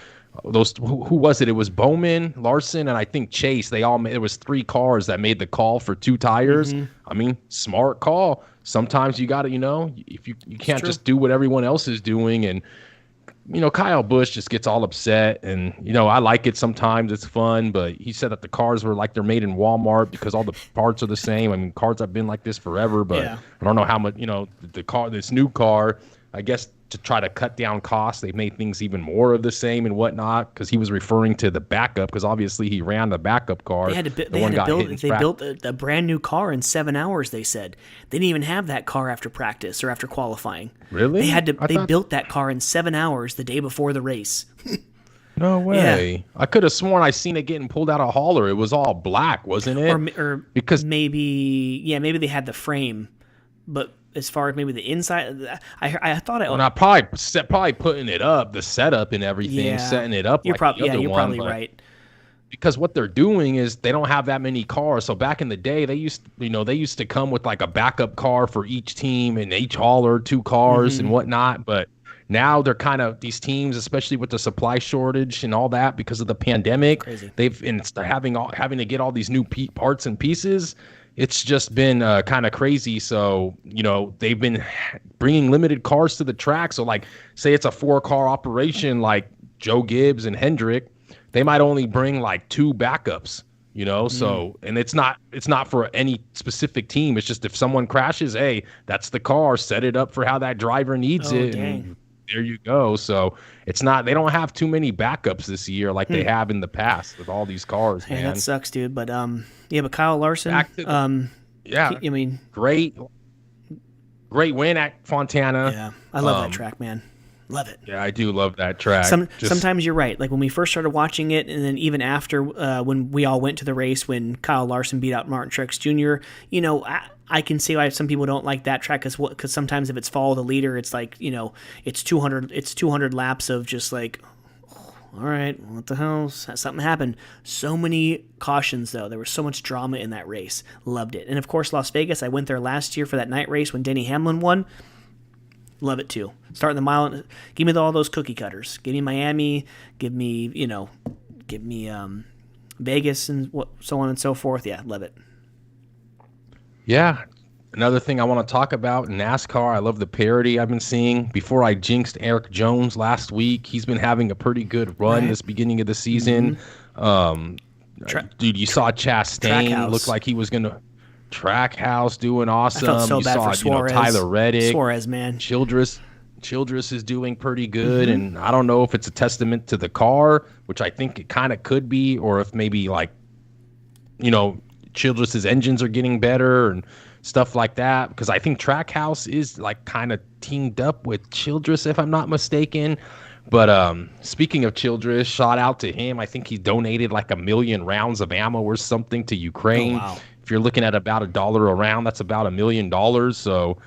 those who was it? It was Bowman, Larson, and I think Chase. It was 3 cars that made the call for 2 tires. I mean, smart call. Sometimes you got to, you know, if you can't just do what everyone else is doing. And you know, Kyle Busch just gets all upset, and you know, I like it sometimes. It's fun, but he said that the cars were like they're made in Walmart because all the parts are the same. I mean, cars have been like this forever, but I don't know how much, you know, this new car, I guess, to try to cut down costs, they made things even more of the same and whatnot, because he was referring to the backup, because obviously he ran the backup car. They built a brand new car in 7 hours, they said. They didn't even have that car after practice or after qualifying. Really? They built that car in 7 hours the day before the race. No way. Yeah. I could have sworn I seen it getting pulled out of hauler. It was all black, wasn't it? Or because maybe they had the frame, but as far as maybe the inside, I thought probably putting it up, the setup and everything, setting it up. You're probably right. Because what they're doing is they don't have that many cars. So back in the day, they used to come with like a backup car for each team and each hauler, 2 cars and whatnot. But now they're kind of, these teams, especially with the supply shortage and all that because of the pandemic, they're having to get all these new parts and pieces. It's just been kind of crazy. So, you know, they've been bringing limited cars to the track. So, like, say it's a 4-car operation like Joe Gibbs and Hendrick, they might only bring like 2 backups, you know. So, and it's not for any specific team. It's just if someone crashes, hey, that's the car. Set it up for how that driver needs it. Dang. And there you go. So it's not, they don't have too many backups this year like they have in the past with all these cars, man. That sucks, dude. But but Kyle Larson, I mean, great win at Fontana. Yeah, I love that track, man. Love it. Yeah, I do love that track. Sometimes you're right. Like when we first started watching it, and then even after when we all went to the race when Kyle Larson beat out Martin Truex Jr., you know, I can see why some people don't like that track because sometimes if it's follow the leader, it's like, you know, it's 200 laps of just like, all right, what the hell? Something happened. So many cautions, though. There was so much drama in that race. Loved it. And, of course, Las Vegas. I went there last year for that night race when Denny Hamlin won. Love it, too. Starting the mile. Give me all those cookie cutters. Give me Miami. Give me Vegas and so on and so forth. Yeah, love it. Yeah. Another thing I want to talk about, NASCAR, I love the parity I've been seeing. Before I jinxed Eric Jones last week, he's been having a pretty good run this beginning of the season. Dude, you saw Chastain look like he was going to Trackhouse doing awesome. I felt so you bad saw for Suarez. Tyler Reddick. Suarez, man. Childress is doing pretty good, and I don't know if it's a testament to the car, which I think it kind of could be, or if maybe like, you know, Childress's engines are getting better and stuff like that, because I think Trackhouse is like kind of teamed up with Childress, if I'm not mistaken. But speaking of Childress, shout out to him. I think he donated like 1 million rounds of ammo or something to Ukraine. Oh, wow. If you're looking at about $1 a round, that's about $1 million. So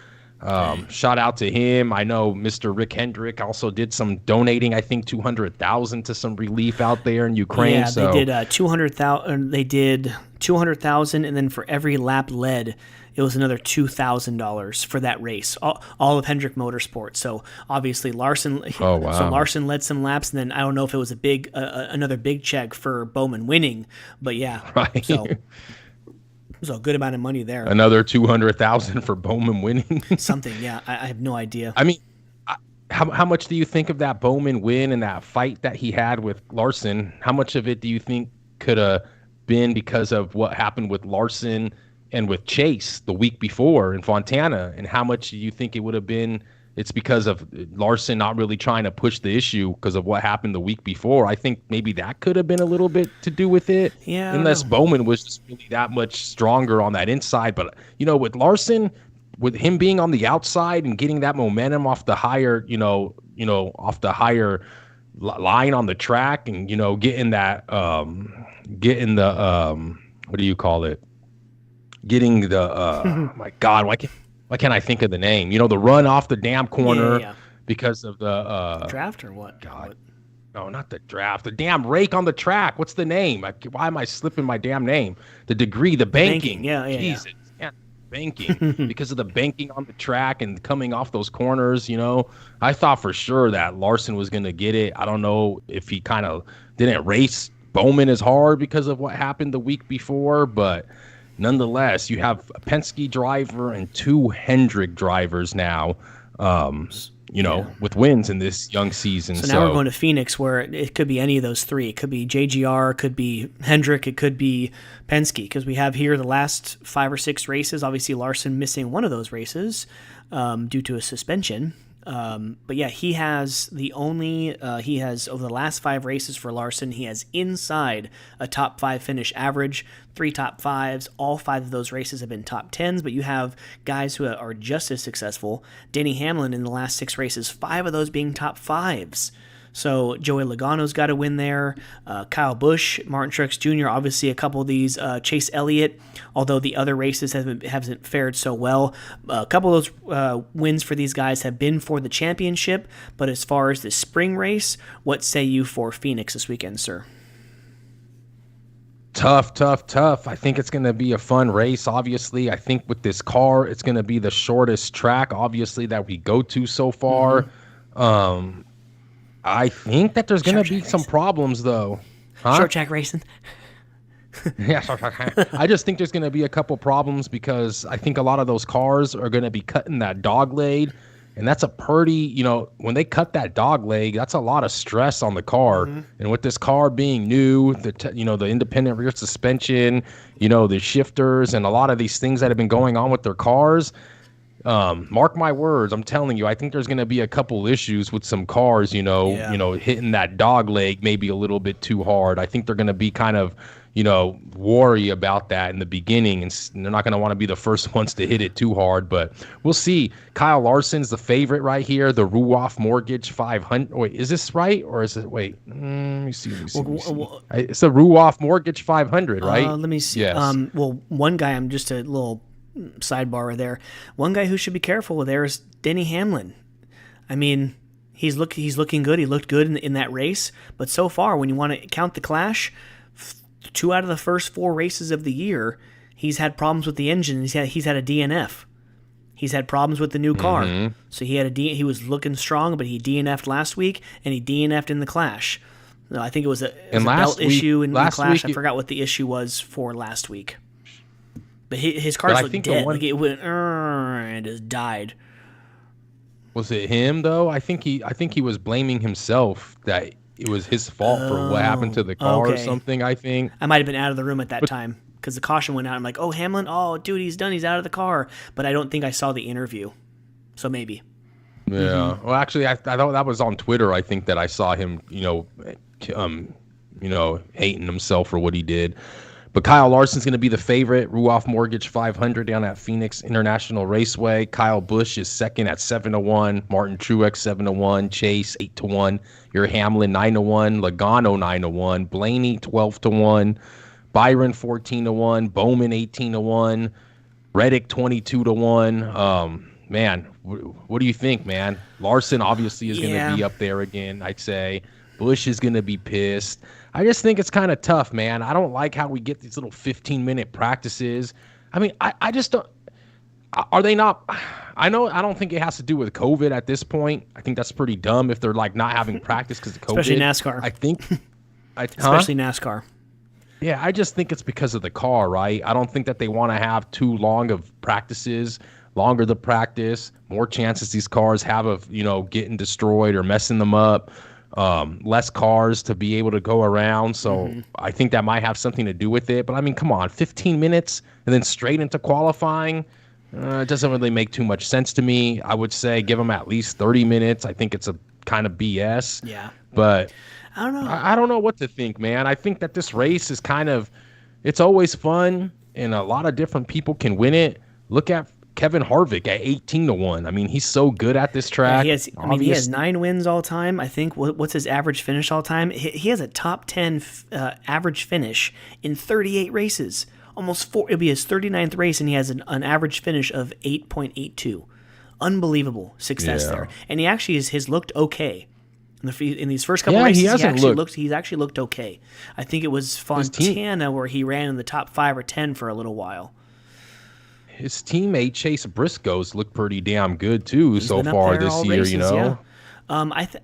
shout out to him. I know Mr. Rick Hendrick also did some donating, I think 200,000 to some relief out there in Ukraine. Yeah, so they did 200,000. They did 200,000, and then for every lap led, it was another $2,000 for that race. All of Hendrick Motorsports. So obviously Larson. Oh wow! So Larson led some laps, and then I don't know if it was another big check for Bowman winning, but yeah. Right. So it was a good amount of money there. Another 200,000 for Bowman winning. Something, yeah. I have no idea. I mean, how much do you think of that Bowman win and that fight that he had with Larson? How much of it do you think could have been because of what happened with Larson and with Chase the week before in Fontana? And how much do you think it would have been it's because of Larson not really trying to push the issue because of what happened the week before. I think maybe that could have been a little bit to do with it. Yeah, I don't Unless know. Bowman was just really that much stronger on that inside. But, with Larson, with him being on the outside and getting that momentum off the higher, off the higher line on the track and, getting that, what do you call it? Getting the, my God, why can't I think of the name? The run off the damn corner Yeah. because of the Draft or what? God, no, not the draft. The damn rake on the track. What's the name? Why am I slipping my damn name? The degree, the banking. Yeah. Jesus, yeah. Banking because of the banking on the track and coming off those corners. I thought for sure that Larson was going to get it. I don't know if he kind of didn't race Bowman as hard because of what happened the week before, but nonetheless, you have a Penske driver and 2 Hendrick drivers now, with wins in this young season. So now we're going to Phoenix, where it could be any of those 3. It could be JGR, it could be Hendrick, it could be Penske, because we have here the last 5 or 6 races. Obviously, Larson missing one of those races due to a suspension. But yeah, he has over the last 5 races for Larson, he has inside a top 5 finish average, 3 top 5s. All 5 of those races have been top 10s, but you have guys who are just as successful. Denny Hamlin in the last 6 races, 5 of those being top 5s. So Joey Logano's got to win there. Kyle Busch, Martin Truex Jr., obviously a couple of these. Chase Elliott, although the other races haven't fared so well. A couple of those wins for these guys have been for the championship. But as far as the spring race, what say you for Phoenix this weekend, sir? Tough. I think it's going to be a fun race, obviously. I think with this car, it's going to be the shortest track, obviously, that we go to so far. I think that there's going to be some problems, though. Huh? Short track racing. Yeah, I just think there's going to be a couple problems because I think a lot of those cars are going to be cutting that dog leg. And that's a pretty, when they cut that dog leg, that's a lot of stress on the car. And with this car being new, the independent rear suspension, the shifters and a lot of these things that have been going on with their cars, mark my words, I'm telling you, I think there's going to be a couple issues with some cars, hitting that dog leg maybe a little bit too hard. I think they're going to be kind of, worry about that in the beginning, and they're not going to want to be the first ones to hit it too hard, but we'll see. Kyle Larson's the favorite right here, the Ruoff Mortgage 500. Wait, is this right? Or is it, let me see. It's the Ruoff Mortgage 500, right? Let me see. Yes. One guy, I'm just a little sidebar there. One guy who should be careful there is Denny Hamlin. I mean, he's looking good. He looked good in that race, but so far, when you want to count the clash, 2 out of the first 4 races of the year, he's had problems with the engine. He's had a DNF. He's had problems with the new car. So he was looking strong, but he DNF'd last week, and he DNF'd in the clash. I think it was a belt issue in the clash. I forgot what the issue was for last week. But his cars looked dead. Like it went and just died. Was it him though? I think he was blaming himself that it was his fault for what happened to the car or something. I think I might have been out of the room at that time because the caution went out. I'm like, oh, Hamlin, oh, dude, he's done. He's out of the car. But I don't think I saw the interview, so maybe. Yeah. Well, actually, I thought that was on Twitter. I think that I saw him, hating himself for what he did. But Kyle Larson's going to be the favorite. Ruoff Mortgage 500 down at Phoenix International Raceway. Kyle Busch is second at 7-1. Martin Truex 7-1. Chase 8-1. Your Hamlin 9-1. Logano 9-1. Blaney 12-1. Byron 14-1. Bowman 18-1. Reddick 22-1. Man, what do you think, man? Larson obviously is going to be up there again, I'd say. Busch is going to be pissed. I just think it's kind of tough, man. I don't like how we get these little 15-minute practices. I mean, I just don't. Are they not? I don't think it has to do with COVID at this point. I think that's pretty dumb if they're like not having practice because of COVID. Especially NASCAR. I think. Especially NASCAR. Yeah, I just think it's because of the car, right? I don't think that they want to have too long of practices. Longer the practice, more chances these cars have of getting destroyed or messing them up. Less cars to be able to go around. So I think that might have something to do with it. But I mean, come on, 15 minutes and then straight into qualifying. It doesn't really make too much sense to me. I would say give him at least 30 minutes. I think it's a kind of BS. Yeah. But I don't know. I don't know what to think, man. I think that this race is it's always fun, and a lot of different people can win it. Look at Kevin Harvick at 18-1. I mean, he's so good at this track. Yeah, he has 9 wins all time. I think. What's his average finish all time? He has a top 10 average finish in 38 races. Almost 4. It'll be his 39th race, and he has an average finish of 8.82. Unbelievable success there. And he actually has looked okay. In these first couple races, he's actually looked okay. I think it was Fontana where he ran in the top 5 or 10 for a little while. His teammate Chase Briscoe's looked pretty damn good too so far this year. Races, Yeah.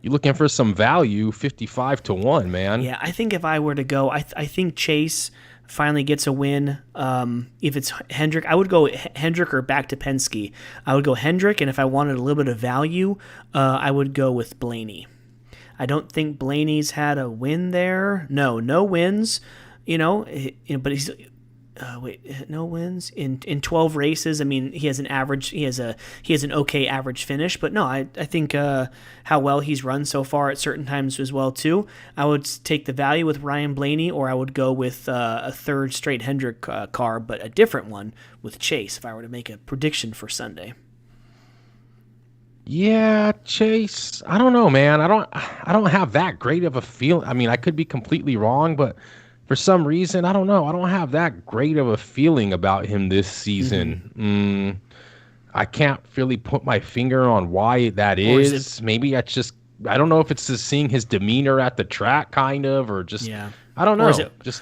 You're looking for some value, 55-1, man. Yeah, I think if I were to go, I think Chase finally gets a win. If it's Hendrick, I would go Hendrick or back to Penske. I would go Hendrick, and if I wanted a little bit of value, I would go with Blaney. I don't think Blaney's had a win there. No wins. But he's no wins in 12 races. I mean, he has an okay average finish, but no, I think how well he's run so far at certain times as well too. I would take the value with Ryan Blaney, or I would go with a third straight Hendrick car, but a different one with Chase if I were to make a prediction for Sunday. Yeah, Chase. I don't know, man. I don't have that great of a feel. I mean, I could be completely wrong, but for some reason, I don't know. I don't have that great of a feeling about him this season. I can't really put my finger on why that is. Maybe I don't know if it's just seeing his demeanor at the track, kind of, or just, I don't know.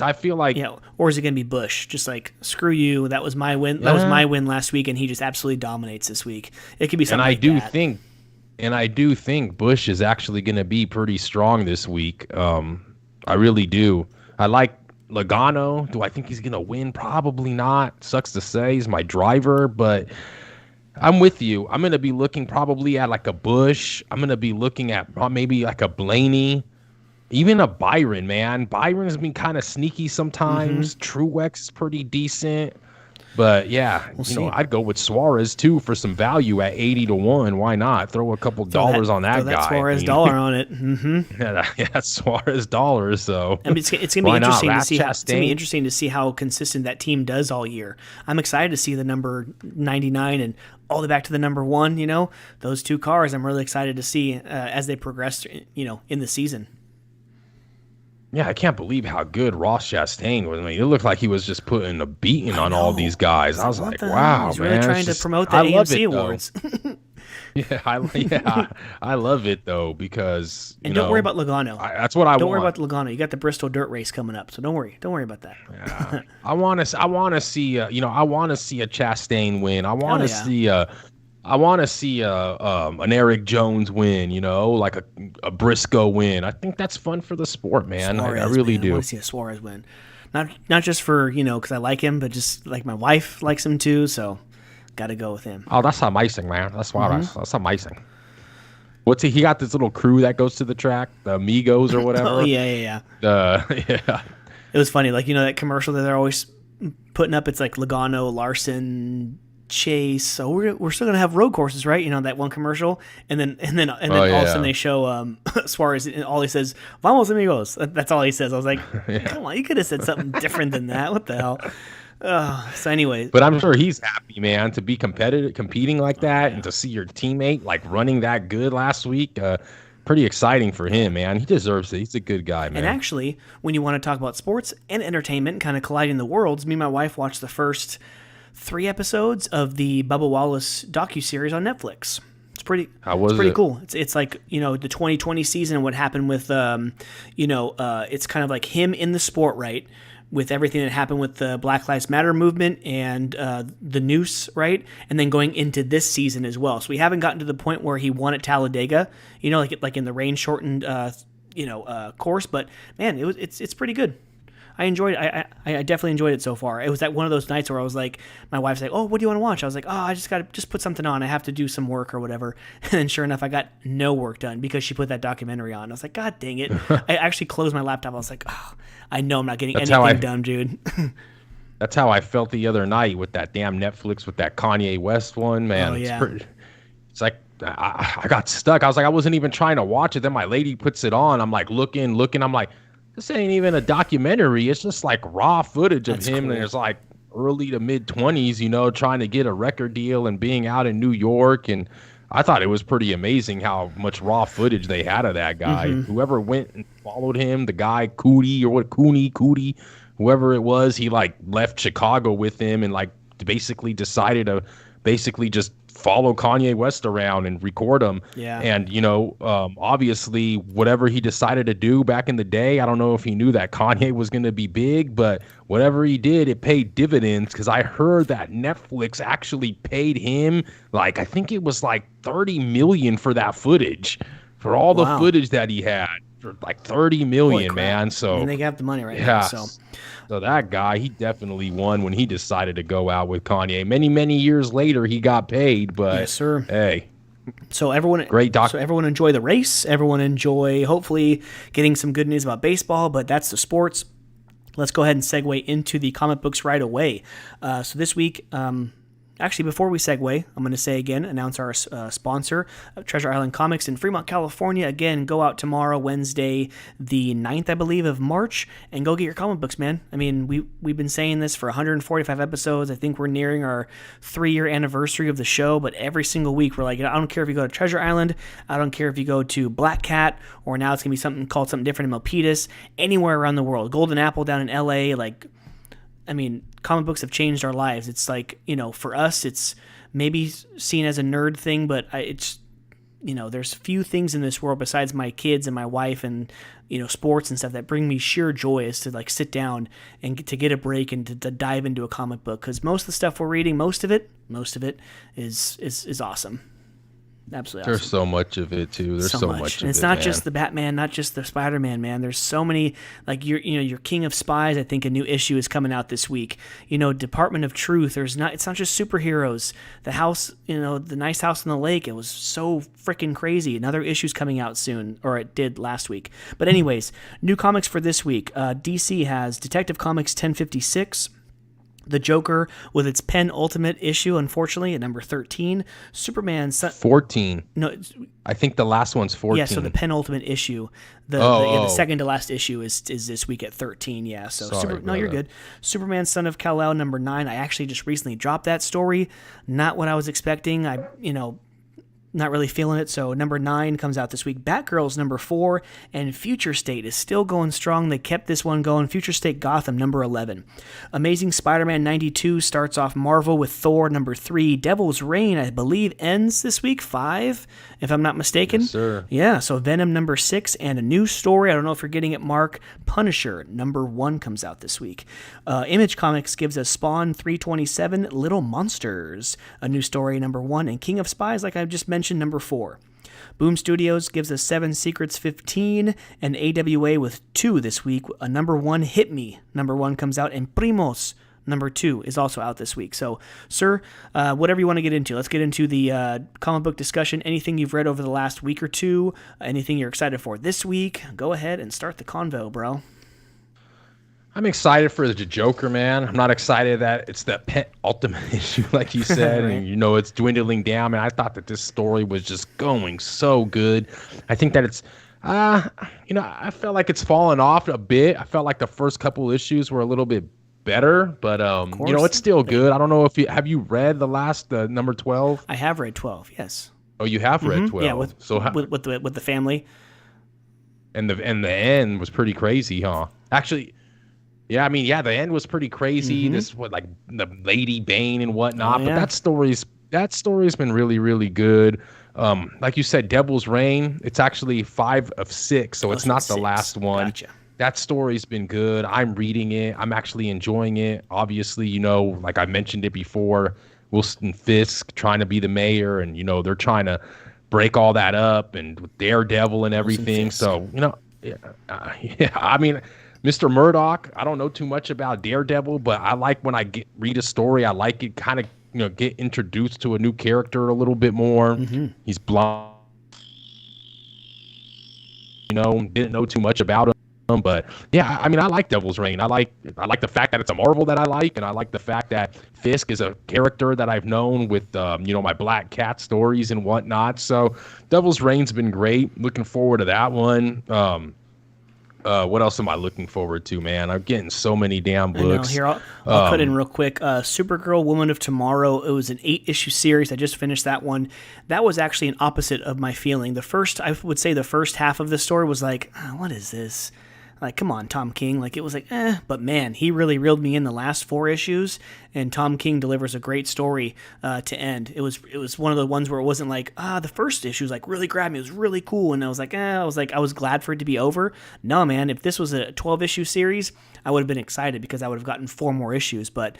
I feel like, or is it going to be Busch? Just like, screw you. That was my win. That was my win last week, and he just absolutely dominates this week. It could be something And I do think Busch is actually going to be pretty strong this week. I really do. I like Logano. Do I think he's going to win? Probably not. Sucks to say. He's my driver, but I'm with you. I'm going to be looking probably at like a Busch. I'm going to be looking at maybe like a Blaney, even a Byron, man. Byron's been kind of sneaky sometimes. Truex is pretty decent. But yeah, I'd go with Suarez too for some value at 80-1. Why not? Throw a couple dollars on that guy. That Suarez dollar on it. Yeah, Suarez dollars. So I mean, it's gonna be interesting to see. It's gonna be interesting to see how consistent that team does all year. I'm excited to see the number 99 and all the way back to the number 1. Those two cars. I'm really excited to see as they progress. In the season. Yeah, I can't believe how good Ross Chastain was. I mean, it looked like he was just putting a beating on all these guys. I was like, wow, he's man. Really trying to promote the AMC Awards. I love it, though, because, don't worry about Logano. That's what I want. Don't worry about Logano. You got the Bristol Dirt Race coming up, so don't worry. Don't worry about that. Yeah. I want to see, a Chastain win. I want to see an Eric Jones win, like a Briscoe win. I think that's fun for the sport, man. I really do. I want to see a Suarez win. Not just for, because I like him, but just like my wife likes him too, so got to go with him. Oh, that's amazing, man. That's why that's amazing. What's he got this little crew that goes to the track, the Amigos or whatever. Oh, yeah. Yeah. It was funny, like, that commercial that they're always putting up, it's like Logano, Larson, Chase, so we're still gonna have road courses, right? That one commercial, and then all of a sudden they show Suarez, and all he says, "Vamos amigos." That's all he says. I was like, come on, you could have said something different than that. What the hell? So anyway, but I'm sure he's happy, man, to be competing like that, and to see your teammate like running that good last week. Pretty exciting for him, man. He deserves it. He's a good guy, man. And actually, when you want to talk about sports and entertainment, kind of colliding the worlds, me and my wife watched the first 3 episodes of the Bubba Wallace docuseries on Netflix. It's pretty cool. It's like, the 2020 season and what happened with, it's kind of like him in the sport, right? With everything that happened with the Black Lives Matter movement and the noose, right? And then going into this season as well. So we haven't gotten to the point where he won at Talladega, like in the rain shortened, course. But man, it's pretty good. I enjoyed it. I definitely enjoyed it so far. It was one of those nights where I was like, my wife's like, "Oh, what do you want to watch?" I was like, "Oh, I just got to just put something on. I have to do some work or whatever." And then sure enough, I got no work done because she put that documentary on. I was like, "God dang it!" I actually closed my laptop. I was like, "Oh, I know I'm not getting anything done, dude." That's how I felt the other night with that damn Netflix with that Kanye West one, man. Oh, yeah. It's like I got stuck. I was like, I wasn't even trying to watch it. Then my lady puts it on. I'm like looking. I'm like, this ain't even a documentary. It's just like raw footage of That's him. cool. And it's like early to mid 20s, you know, trying to get a record deal and being out in New York. And I thought it was pretty amazing how much raw footage they had of that guy. Whoever went and followed him, the guy Cooney, whoever it was, he like left Chicago with him and like basically decided to basically just follow Kanye West around and record him. Yeah. And, you know, obviously whatever he decided to do back in the day, I don't know if he knew that Kanye was going to be big, but whatever he did, it paid dividends, because I heard that Netflix actually paid him, like, I think it was like 30 million for that footage, for all the footage that he had, for like 30 million, man. So and they got the money right now. So that guy, he definitely won when he decided to go out with Kanye. Many years later, he got paid, but yes, sir. Hey. So everyone, So everyone enjoy the race. Everyone enjoy, hopefully, getting some good news about baseball. But that's the sports. Let's go ahead and segue into the comic books right away. So this week, actually, before we segue, I'm going to say again, announce our sponsor, Treasure Island Comics in Fremont, California. Again, go out tomorrow, Wednesday, the 9th, I believe, of March, and go get your comic books, man. I mean, we've been saying this for 145 episodes. I think we're nearing our 3-year anniversary of the show, but every single week, we're like, I don't care if you go to Treasure Island, I don't care if you go to Black Cat, or now it's going to be something called something different in Milpitas, anywhere around the world. Golden Apple down in LA, like, I mean, comic books have changed our lives. It's like, you know, for us, it's maybe seen as a nerd thing, but it's, you know, there's few things in this world besides my kids and my wife and, you know, sports and stuff that bring me sheer joy, is to like sit down and to get a break and to dive into a comic book. Because most of the stuff we're reading, most of it is awesome. Absolutely awesome. There's so much of it too. There's so much of it. And it's not just the Batman, not just the Spider-Man, man. There's so many, like your King of Spies. I think a new issue is coming out this week. You know, Department of Truth. It's not just superheroes. The house, you know, the nice house on the lake. It was so freaking crazy. Another issue's coming out soon, or it did last week. But anyways, new comics for this week. DC has Detective Comics 1056. The Joker with its penultimate issue, unfortunately, at number 13. Superman... 14. No, I think the last one's 14. Yeah, so the penultimate issue, the second to last issue is this week at 13. Yeah, so you're good. Superman, Son of Kal-El, number 9. I actually just recently dropped that story. Not what I was expecting. Not really feeling it. So number 9 comes out this week. Batgirl's number 4, and Future State is still going strong. They kept this one going. Future State Gotham, number 11. Amazing Spider-Man 92 starts off Marvel with Thor, number 3. Devil's Reign, I believe, ends this week, 5, if I'm not mistaken. Yes, sir. Yeah, so Venom, number 6, and a new story. I don't know if you're getting it, Mark. Punisher, number 1 comes out this week. Image Comics gives us Spawn 327, Little Monsters, a new story, number 1. And King of Spies, like I just mentioned, number 4. Boom Studios gives us 7 Secrets 15, and AWA with 2 this week. A number 1, Hit Me, number 1 comes out, and Primos, number 2 is also out this week. So, sir, whatever you want to get into, let's get into the comic book discussion. Anything you've read over the last week or two, anything you're excited for this week, go ahead and start the convo, bro. I'm excited for the Joker, man. I'm not excited that it's the ultimate issue, like you said, right. And, you know, it's dwindling down. And I thought that this story was just going so good. I think that it's, I felt like it's fallen off a bit. I felt like the first couple issues were a little bit better, but, it's still good. I don't know if have you read the last, number 12? I have read 12, yes. Oh, you have read 12? Yeah, with the family. And the end was pretty crazy, huh? Actually... Yeah, I mean, the end was pretty crazy. This like the Lady Bane and whatnot. But that story's been really, really good. Like you said, Devil's Reign. It's actually 5 of 6, so it's not the last one. Gotcha. That story's been good. I'm reading it. I'm actually enjoying it. Obviously, like I mentioned it before, Wilson Fisk trying to be the mayor, and they're trying to break all that up, and with Daredevil and everything. So I mean. Mr. Murdoch, I don't know too much about Daredevil, but I like when I read a story, I like it kind of, get introduced to a new character a little bit more. He's blonde, didn't know too much about him. But yeah, I mean, I like Devil's Reign. I like the fact that it's a Marvel that I like, and I like the fact that Fisk is a character that I've known with my Black Cat stories and whatnot. So Devil's Reign's been great. Looking forward to that one. What else am I looking forward to, man? I'm getting so many damn books. I know. Here, I'll cut in real quick. Supergirl, Woman of Tomorrow. It was an 8-issue series. I just finished that one. That was actually an opposite of my feeling. I would say the first half of the story was like, what is this? Like, come on, Tom King. Like, it was like, but man, he really reeled me in the last 4 issues, and Tom King delivers a great story to end. It was one of the ones where it wasn't like, the first issue was like really grabbed me. It was really cool, and I was like, I was glad for it to be over. No, man, if this was a 12-issue series, I would have been excited because I would have gotten 4 more issues, but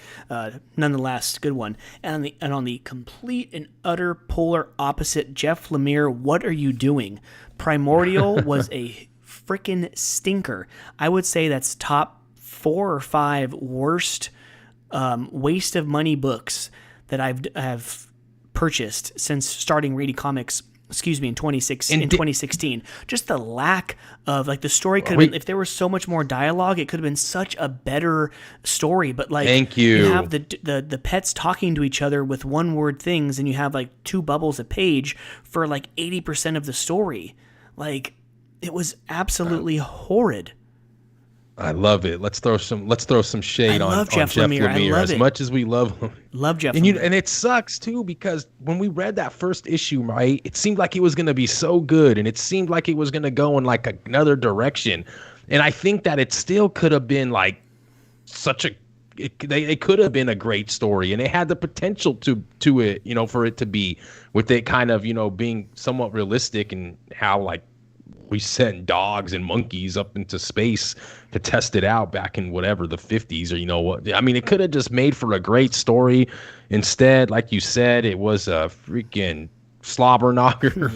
nonetheless, good one. And on the complete and utter polar opposite, Jeff Lemire, What Are You Doing? Primordial was a freaking stinker. I would say that's top 4 or 5 worst waste of money books that I've purchased since starting reading comics. In 2016. Just the lack of, like, the story could have been, if there was so much more dialogue, it could have been such a better story. But like, thank you. You have the pets talking to each other with one-word things, and you have like 2 bubbles a page for like 80% of the story. Like, it was absolutely horrid. I love it. Let's throw some shade on Jeff Lemire. As much as we love him. Love Jeff Lemire. And it sucks too, because when we read that first issue, right, it seemed like it was going to be so good, and it seemed like it was going to go in like another direction. And I think that it still could have been like it could have been a great story, and it had the potential to it, for it to be, with it kind of, being somewhat realistic, and how like we sent dogs and monkeys up into space to test it out back in whatever the 50s, or what. I mean, it could have just made for a great story. Instead, like you said, it was a freaking slobber knocker,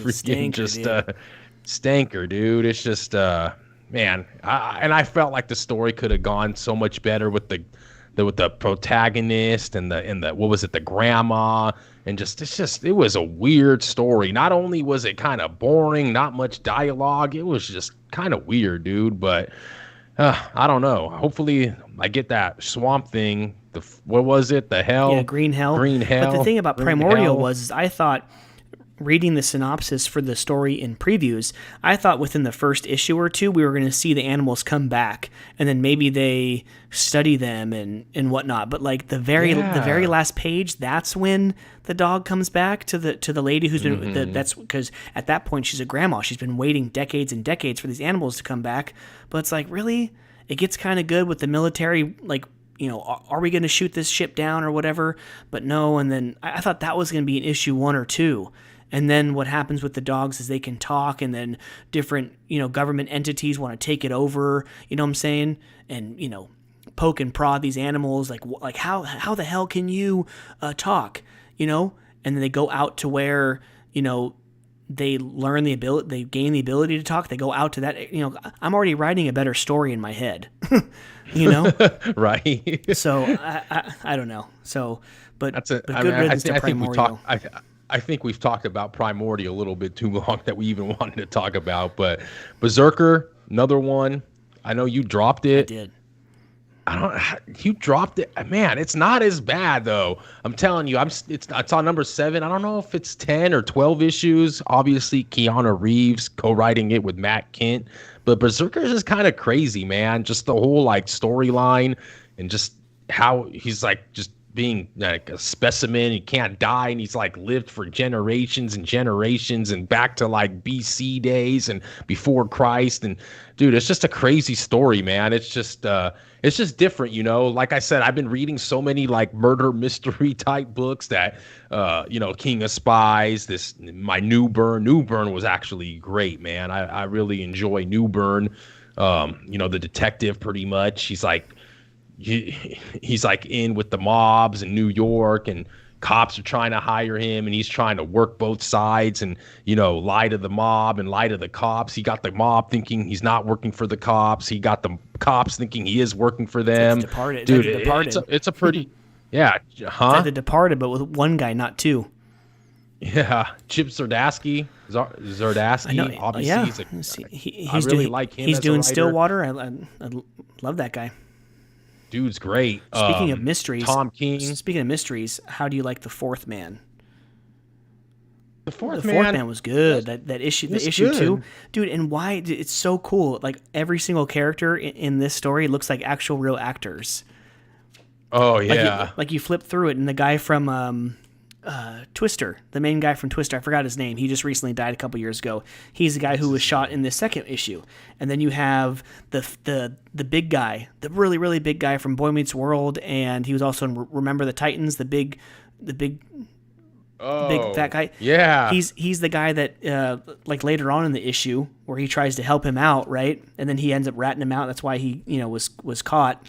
stinker, dude. It's just man. I felt like the story could have gone so much better with the protagonist and the what was it, the grandma, and it was a weird story. Not only was it kind of boring, not much dialogue, it was just kind of weird, dude. But I don't know. Hopefully I get that Swamp Thing. What was it? The Hell? Yeah, Green Hell. But the thing about Primordial was I thought, reading the synopsis for the story in previews, I thought within the first issue or 2 we were going to see the animals come back, and then maybe they study them and whatnot. But like the very last page, that's when the dog comes back to the lady who's been. That's because at that point she's a grandma. She's been waiting decades and decades for these animals to come back. But it's like, really, it gets kind of good with the military, like, are we going to shoot this ship down or whatever? But no. And then I thought that was going to be in issue 1 or 2. And then what happens with the dogs is they can talk, and then different, government entities want to take it over, you know what I'm saying? And, poke and prod these animals, like how the hell can you talk, And then they go out to where, they learn the ability, they gain the ability to talk. They go out to that, I'm already writing a better story in my head, Right. So I don't know. So, but good riddance to Primordial. I think we've talked about Primordial a little bit too long that we even wanted to talk about. But Berserker, another one. I know you dropped it. I did. You dropped it, man. It's not as bad though. I'm telling you, it's on number 7. I don't know if it's 10 or 12 issues. Obviously, Keanu Reeves co-writing it with Matt Kent. But Berserker is just kind of crazy, man. Just the whole like storyline, and just how he's like just being like a specimen. He can't die, and he's like lived for generations and generations, and back to like BC days and before Christ. And dude, it's just a crazy story, man. It's just different, Like I said, I've been reading so many like murder mystery type books that King of Spies, my New Burn was actually great, man. I really enjoy New Burn. The detective, pretty much, he's like in with the mobs in New York, and cops are trying to hire him, and he's trying to work both sides and, lie to the mob and lie to the cops. He got the mob thinking he's not working for the cops. He got the cops thinking he is working for them. It's Departed. Dude, Departed. It's a pretty, yeah. It's like The Departed, but with one guy, not 2. Yeah, Chip Zdarsky. I know. Zdarsky. Obviously, Yeah, I really like him. He's As a doing writer. Stillwater. I love that guy. Dude's great. Speaking of mysteries, Tom King. How do you like the Fourth Man? The The Fourth Fourth Man Man was good. That issue, the was issue good. 2, dude. And why? It's so cool. Like every single character in this story looks like actual real actors. Oh yeah. Like you flip through it, and the guy from Twister, the main guy from Twister, I forgot his name. He just recently died a couple years ago. He's the guy who was shot in the second issue. And then you have the big guy, the really really big guy from Boy Meets World, and he was also in Remember the Titans, the big big fat guy. Yeah. He's the guy that like later on in the issue where he tries to help him out, right? And then he ends up ratting him out. That's why he was caught.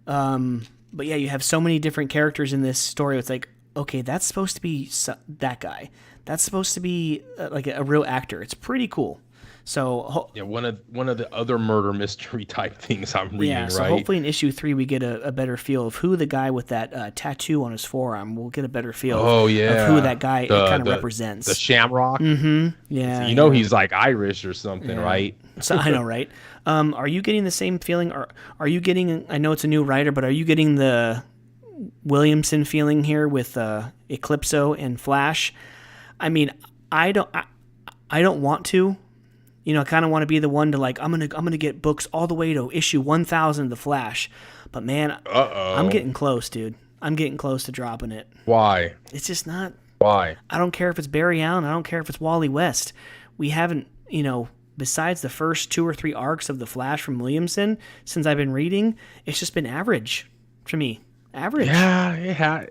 But yeah, you have so many different characters in this story. It's like, okay, that's supposed to be that guy. That's supposed to be like a real actor. It's pretty cool. So yeah, one of the other murder mystery type things I'm reading. yeah, so right? hopefully in issue 3 we get a better feel of who the guy with that tattoo on his forearm. We'll get a better feel of who that guy kind of represents. The Shamrock. Mm-hmm. Yeah. You know he's like Irish or something, right? So I know, right? Are you getting the same feeling, or are you getting? I know it's a new writer, but are you getting the Williamson feeling here with Eclipso and Flash? I mean, I don't want to. I kind of want to be the one to like. I'm gonna get books all the way to issue 1,000 of the Flash, but man, I'm getting close, dude. I'm getting close to dropping it. Why? It's just not. Why? I don't care if it's Barry Allen. I don't care if it's Wally West. We haven't, besides the first 2 or 3 arcs of the Flash from Williamson, since I've been reading, it's just been average to me. Average. Yeah,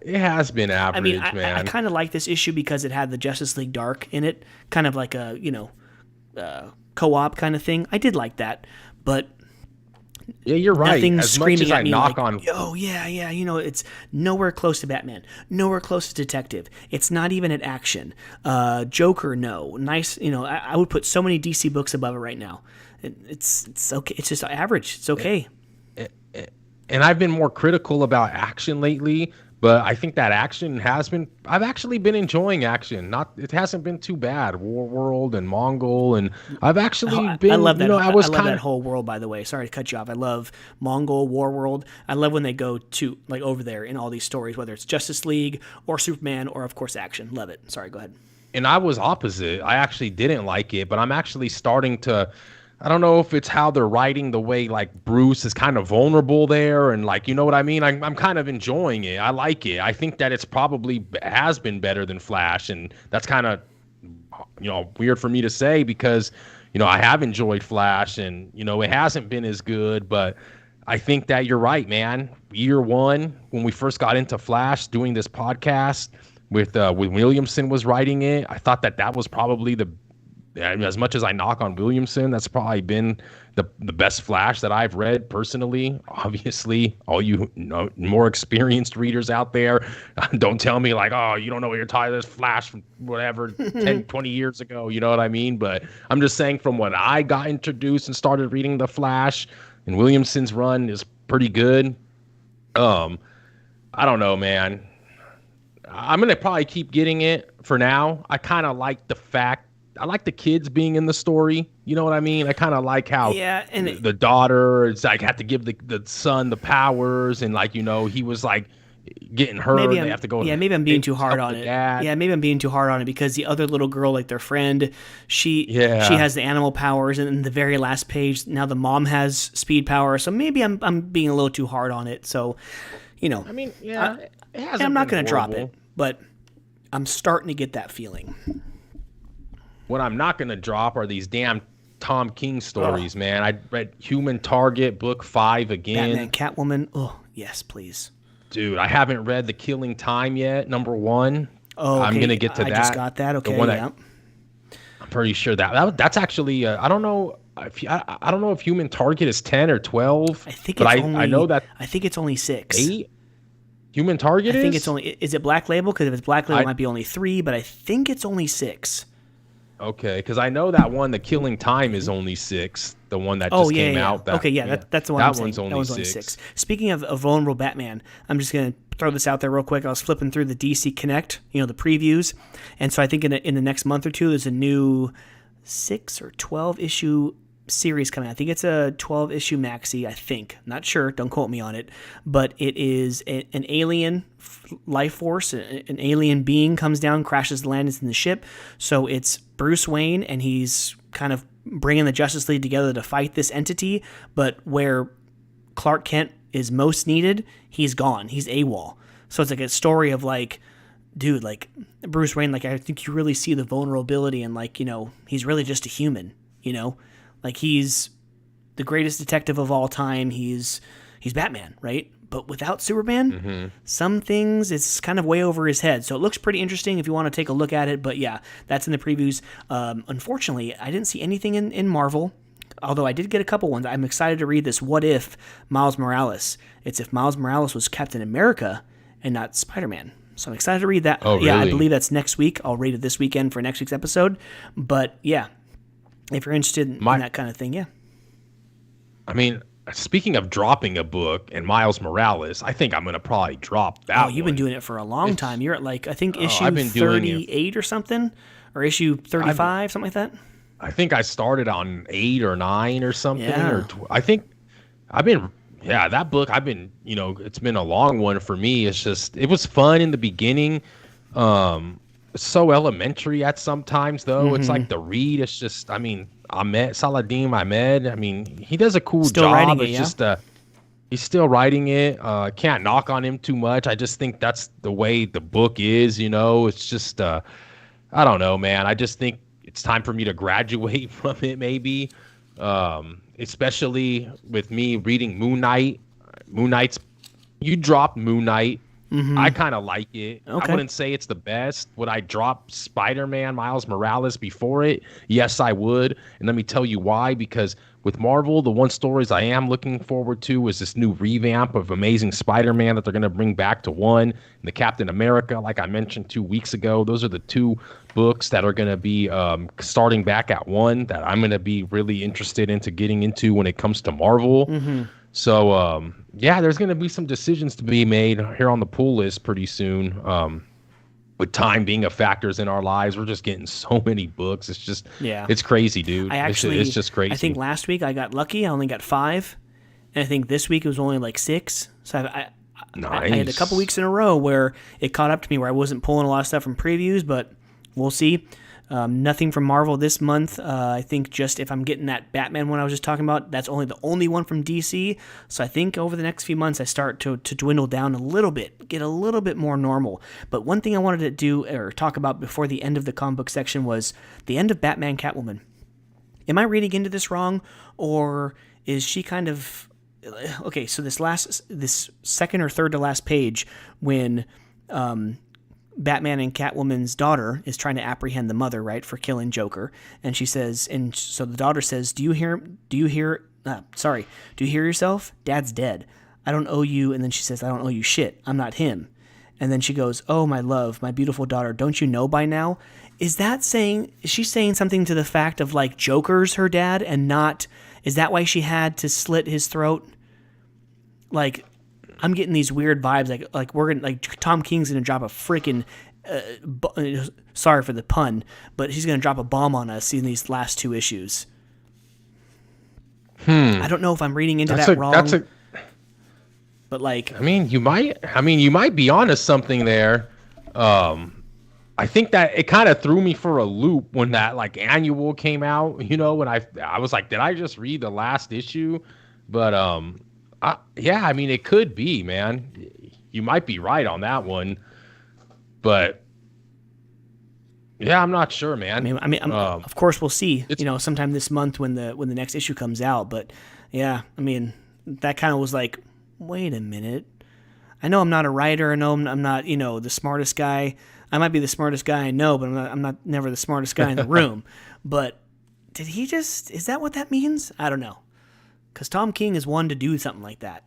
it has been average, man. I kind of like this issue because it had the Justice League Dark in it, kind of like a co-op kind of thing. I did like that, but yeah, you're right. Nothing's As much as I knock like, on, oh yeah, it's nowhere close to Batman, nowhere close to Detective. It's not even at action. Joker, no, nice. I would put so many DC books above it right now. It's okay. It's just average. It's okay. And I've been more critical about action lately, but I think that action has been. I've actually been enjoying action. It hasn't been too bad. War World and Mongol, and I've actually been. I love that. I love that whole world. By the way, sorry to cut you off. I love Mongol, War World. I love when they go to like over there in all these stories, whether it's Justice League or Superman or of course action. Love it. Sorry, go ahead. And I was opposite. I actually didn't like it, but I'm actually starting to. I don't know if it's how they're writing the way like Bruce is kind of vulnerable there, and like, you know what I mean? I'm kind of enjoying it. I like it. I think that it's probably has been better than Flash, and that's kind of weird for me to say because I have enjoyed Flash, and it hasn't been as good, but I think that you're right, man. Year 1 when we first got into Flash, doing this podcast with Williamson was writing it, I thought that was probably as much as I knock on Williamson, that's probably been the best Flash that I've read personally. Obviously, all you more experienced readers out there, don't tell me like, oh, you don't know what you're talking about. This Flash from whatever 10, 20 years ago. You know what I mean? But I'm just saying from when I got introduced and started reading the Flash, and Williamson's run is pretty good. I don't know, man. I'm gonna probably keep getting it for now. I kind of like the fact. I like the kids being in the story. You know what I mean? I kind of like how the daughter is like had to give the son the powers, and like he was like getting hurt. They have to go. Yeah, maybe I'm being too hard on it. Yeah, maybe I'm being too hard on it because the other little girl, like their friend, she has the animal powers, and in the very last page, now the mom has speed power. So maybe I'm being a little too hard on it. So, I mean, I'm not going to drop it, but I'm starting to get that feeling. What I'm not going to drop are these damn Tom King stories, man. I read Human Target, book 5 again. Batman Catwoman. Oh, yes, please. Dude, I haven't read The Killing Time yet, number 1. Oh, okay. I'm going to get to that. I just got that. Okay, I'm pretty sure that's actually, I don't know. I don't know if Human Target is 10 or 12. I think I know that. I think it's only 6. 8? Human Target I think it's only. Is it Black Label? Because if it's Black Label, it might be only 3, but I think it's only 6. Okay, because I know that one, The Killing Time, is only 6. the one that Oh just yeah, came yeah. out. Okay, yeah, that's the one. That I'm one's saying. only That one's only 6. Speaking of a vulnerable Batman, I'm just gonna throw this out there real quick. I was flipping through the DC Connect, the previews, and so I think in the next month or two, there's a new 6 or 12 issue series coming out. I think it's a 12 issue maxi. I think, not sure. Don't quote me on it, but it is an alien life force, an alien being comes down, crashes, lands in the ship. So it's Bruce Wayne, and he's kind of bringing the Justice League together to fight this entity, but where Clark Kent is most needed, he's gone. He's AWOL. So it's like a story of like, dude, like Bruce Wayne, like I think you really see the vulnerability and like, he's really just a human, like he's the greatest detective of all time. He's Batman, right? But without Superman, some things it's kind of way over his head. So it looks pretty interesting if you want to take a look at it. But yeah, that's in the previews. Unfortunately, I didn't see anything in Marvel, although I did get a couple ones. I'm excited to read this What If Miles Morales. It's if Miles Morales was Captain America and not Spider-Man. So I'm excited to read that. Oh, really? Yeah, I believe that's next week. I'll read it this weekend for next week's episode. But yeah, if you're interested in that kind of thing, yeah. I mean, speaking of dropping a book and Miles Morales, I think I'm going to probably drop that. Oh, you've been doing it for a long time. You're at like, I think issue I've been 38 or something, or issue 35, something like that. I think I started on 8 or 9 or something. Yeah. I think I've been, that book, I've been, it's been a long one for me. It's just, it was fun in the beginning. So elementary at sometimes though. It's like the read. It's just, I mean, Saladin Ahmed. I mean, he does a cool Still job. writing it, It's yeah? just he's still writing it. Can't knock on him too much. I just think that's the way the book is. It's just I don't know, man. I just think it's time for me to graduate from it, maybe. Especially with me reading Moon Knight. You dropped Moon Knight. I kind of like it. Okay. I wouldn't say it's the best. Would I drop Spider-Man Miles Morales before it? Yes, I would. And let me tell you why. Because with Marvel, the one stories I am looking forward to is this new revamp of Amazing Spider-Man that they're going to bring back to 1. And the Captain America, like I mentioned 2 weeks ago. Those are the 2 books that are going to be starting back at 1 that I'm going to be really interested into getting into when it comes to Marvel. So, there's going to be some decisions to be made here on the pool list pretty soon. With time being a factor in our lives, we're just getting so many books. It's just, it's crazy, dude. It's just crazy. I think last week I got lucky. I only got 5. And I think this week it was only like 6. So I had a couple weeks in a row where it caught up to me where I wasn't pulling a lot of stuff from previews, but we'll see. Nothing from Marvel this month. I think just if I'm getting that Batman one I was just talking about, that's the only one from DC. So I think over the next few months I start to dwindle down a little bit, get a little bit more normal. But one thing I wanted to do or talk about before the end of the comic book section was the end of Batman Catwoman. Am I reading into this wrong, or is she kind of okay? So this second or third to last page when Batman and Catwoman's daughter is trying to apprehend the mother, right, for killing Joker. And she says, and so the daughter says, do you hear yourself? Dad's dead. I don't owe you. And then she says, I don't owe you shit. I'm not him. And then she goes, oh, my love, my beautiful daughter, don't you know by now? Is she saying something to the fact of like Joker's her dad and not, is that why she had to slit his throat? Like, I'm getting these weird vibes, like we're gonna, like Tom King's gonna drop a freaking, sorry for the pun, but he's gonna drop a bomb on us in these last 2 issues. I don't know if I'm reading into that wrong. But like, you might be onto something there. I think that it kind of threw me for a loop when that like annual came out. When I was like, did I just read the last issue? But it could be, man. You might be right on that one, but yeah, I'm not sure, man. Of course we'll see. Sometime this month when the next issue comes out. But yeah, that kind of was like, wait a minute. I know I'm not a writer. I know I'm not the smartest guy. I might be the smartest guy I know, but I'm not never the smartest guy in the room. But is that what that means? I don't know. Because Tom King is one to do something like that.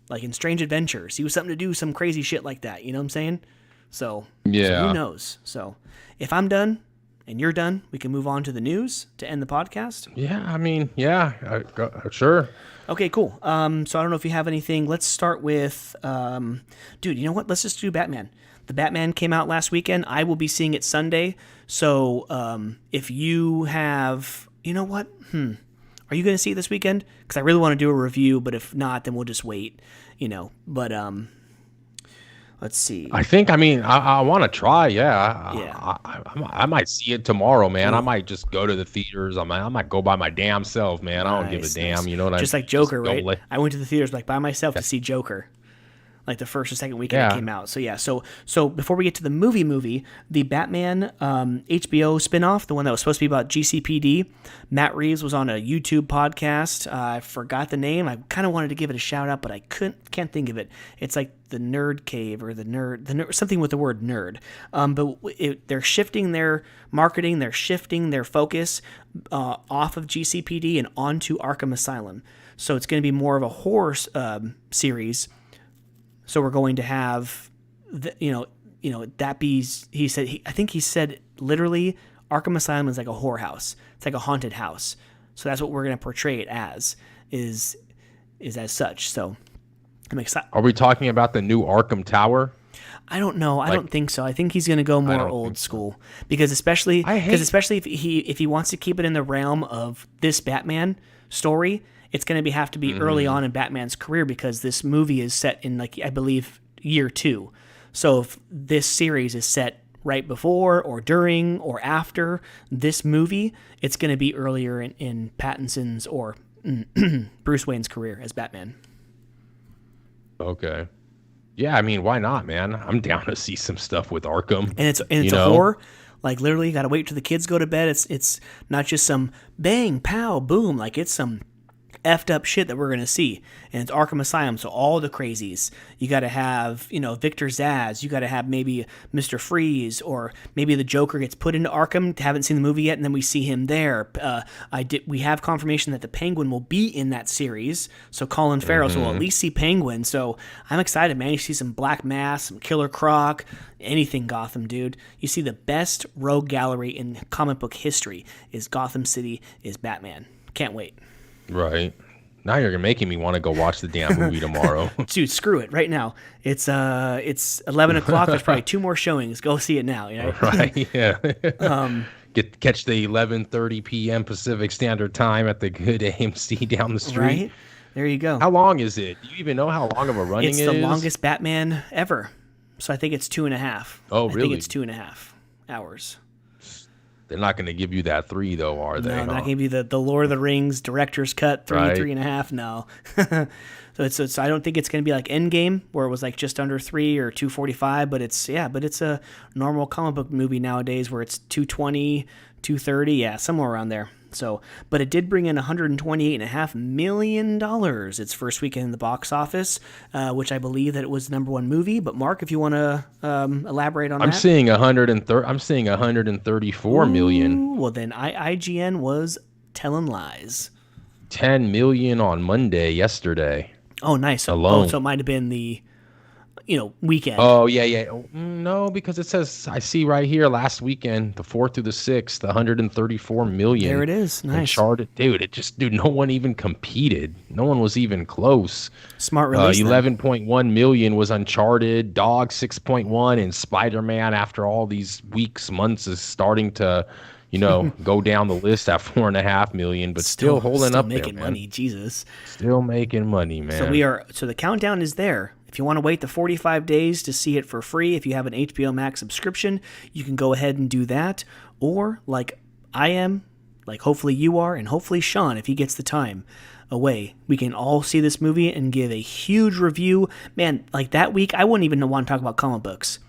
Like in Strange Adventures. He was something to do some crazy shit like that. You know what I'm saying? So who knows? So if I'm done and you're done, we can move on to the news to end the podcast. Yeah, I mean, yeah, sure. Okay, cool. So I don't know if you have anything. Let's start with, dude, you know what? Let's just do Batman. The Batman came out last weekend. I will be seeing it Sunday. So if you have, you know what? Are you going to see it this weekend? Because I really want to do a review, but if not, then we'll just wait, But let's see. I want to try. Yeah. Yeah. I might see it tomorrow, man. I might just go to the theaters. I might go by my damn self, man. I don't give a damn. You know what I mean? Just like Joker, right? I went to the theaters by myself to see Joker. Like the first or second weekend it came out. So yeah, so before we get to the movie, the Batman HBO spinoff, the one that was supposed to be about GCPD, Matt Reeves was on a YouTube podcast. I forgot the name. I kind of wanted to give it a shout out, but I can't think of it. It's like the Nerd Cave or the nerd something with the word nerd. But they're shifting their marketing, they're shifting their focus off of GCPD and onto Arkham Asylum. So it's going to be more of a horror series. So we're going to have, that be, I think he said literally Arkham Asylum is like a whorehouse. It's like a haunted house. So that's what we're going to portray it as, is as such. So I'm excited. Are we talking about the new Arkham Tower? I don't know. I don't think so. I think he's going to go more old school because especially if he wants to keep it in the realm of this Batman story, it's going to have to be early on in Batman's career because this movie is set in, like, I believe, year 2. So if this series is set right before or during or after this movie, it's going to be earlier in Pattinson's or Bruce Wayne's career as Batman. Okay. Yeah, I mean, why not, man? I'm down to see some stuff with Arkham. And it's a horror. Like, literally, you got to wait till the kids go to bed. It's not just some bang, pow, boom. Like, it's some effed up shit that we're going to see. And it's Arkham Asylum, so all the crazies. You got to have, Victor Zsasz. You got to have maybe Mr. Freeze, or maybe the Joker gets put into Arkham. Haven't seen the movie yet, and then we see him there. We have confirmation that the Penguin will be in that series, so Colin Farrell, so we'll at least see Penguin. So I'm excited, man. You see some Black Mass, some Killer Croc, anything Gotham, dude. You see the best rogue gallery in comic book history is Gotham City, is Batman. Can't wait. Right. Now you're making me want to go watch the damn movie tomorrow. Dude, screw it. Right now. It's 11 o'clock. There's probably 2 more showings. Go see it now. Right, yeah. Catch the 11:30 p.m. Pacific Standard Time at the good AMC down the street. Right? There you go. How long is it? Do you even know how long of a running it is? It's the longest Batman ever. So I think it's 2.5. Oh, really? I think it's 2.5 hours. They're not going to give you that 3, though, are they? No, not going to give you the Lord of the Rings director's cut, 3.5. No. So I don't think it's going to be like Endgame, where it was like just under 3 or 2:45. But it's a normal comic book movie nowadays where it's 2:20, 2:30, somewhere around there. So, but it did bring in $128.5 million its first weekend in the box office, which I believe that it was the number 1 movie. But Mark, if you want to elaborate on that. I'm seeing 134 million. Well, then IGN was telling lies. 10 million on Monday yesterday. Oh, nice. Alone. So it might have been the weekend. Oh, yeah. No, because it says, I see right here, last weekend, the 4th through the 6th, 134 million. There it is. Nice. Uncharted. Dude, no one even competed. No one was even close. Smart release. 11.1 million was Uncharted, Dog 6.1, and Spider-Man, after all these weeks, months, is starting to, go down the list at 4.5 million, but still holding up there, man. Making money, Jesus. Still making money, man. So the countdown is there. If you want to wait the 45 days to see it for free, if you have an HBO Max subscription, you can go ahead and do that. Or, like I am, like hopefully you are, and hopefully Sean, if he gets the time away, we can all see this movie and give a huge review. Man, like that week, I wouldn't even want to talk about comic books.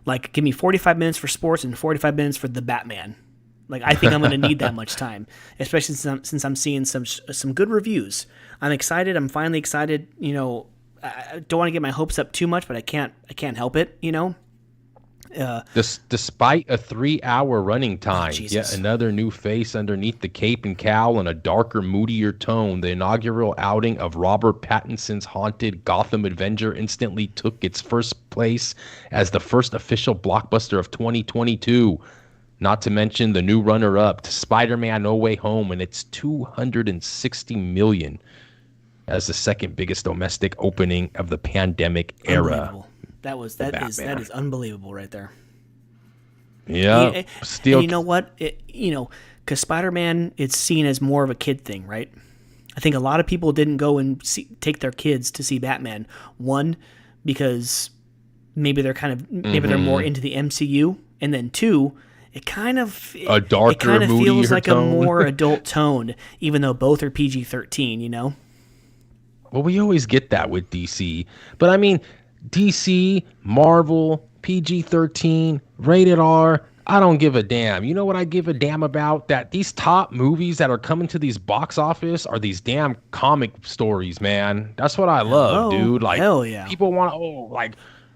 Like, give me 45 minutes for sports and 45 minutes for the Batman. Like, I think I'm going to need that much time, especially since I'm seeing some good reviews. I'm excited. I'm finally excited. I don't want to get my hopes up too much, but I can't help it. Despite a 3-hour running time, yet another new face underneath the cape and cowl and a darker, moodier tone, the inaugural outing of Robert Pattinson's haunted Gotham Avenger instantly took its first place as the first official blockbuster of 2022. Not to mention the new runner-up to Spider-Man No Way Home, and it's 260 million as the second biggest domestic opening of the pandemic era. That is unbelievable right there. Yeah, still. And you know what? Because Spider-Man, it's seen as more of a kid thing, right? I think a lot of people didn't go and take their kids to see Batman. One, because maybe they're more into the MCU, and then two, it kind of feels like a more adult tone, even though both are PG-13. You know. Well, we always get that with DC, but I mean, DC, Marvel, PG-13, rated R. I don't give a damn. You know what I give a damn about? That these top movies that are coming to these box office are these damn comic stories, man. That's what I love, dude. Like, hell yeah. People want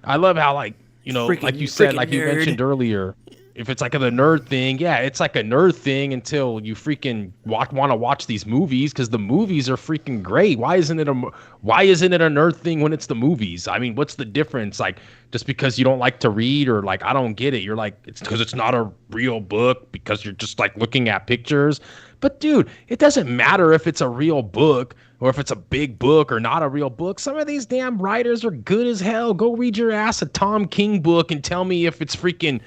I love how, like, you know, like you said, like you mentioned earlier, if it's like a nerd thing, yeah, it's like a nerd thing until you freaking want to watch these movies, because the movies are freaking great. Why isn't it a nerd thing when it's the movies? I mean, what's the difference? Like, just because you don't like to read, or like, I don't get it. You're like, it's because it's not a real book, because you're just like looking at pictures. But dude, it doesn't matter if it's a real book or if it's a big book or not a real book. Some of these damn writers are good as hell. Go read your ass a Tom King book and tell me if it's freaking,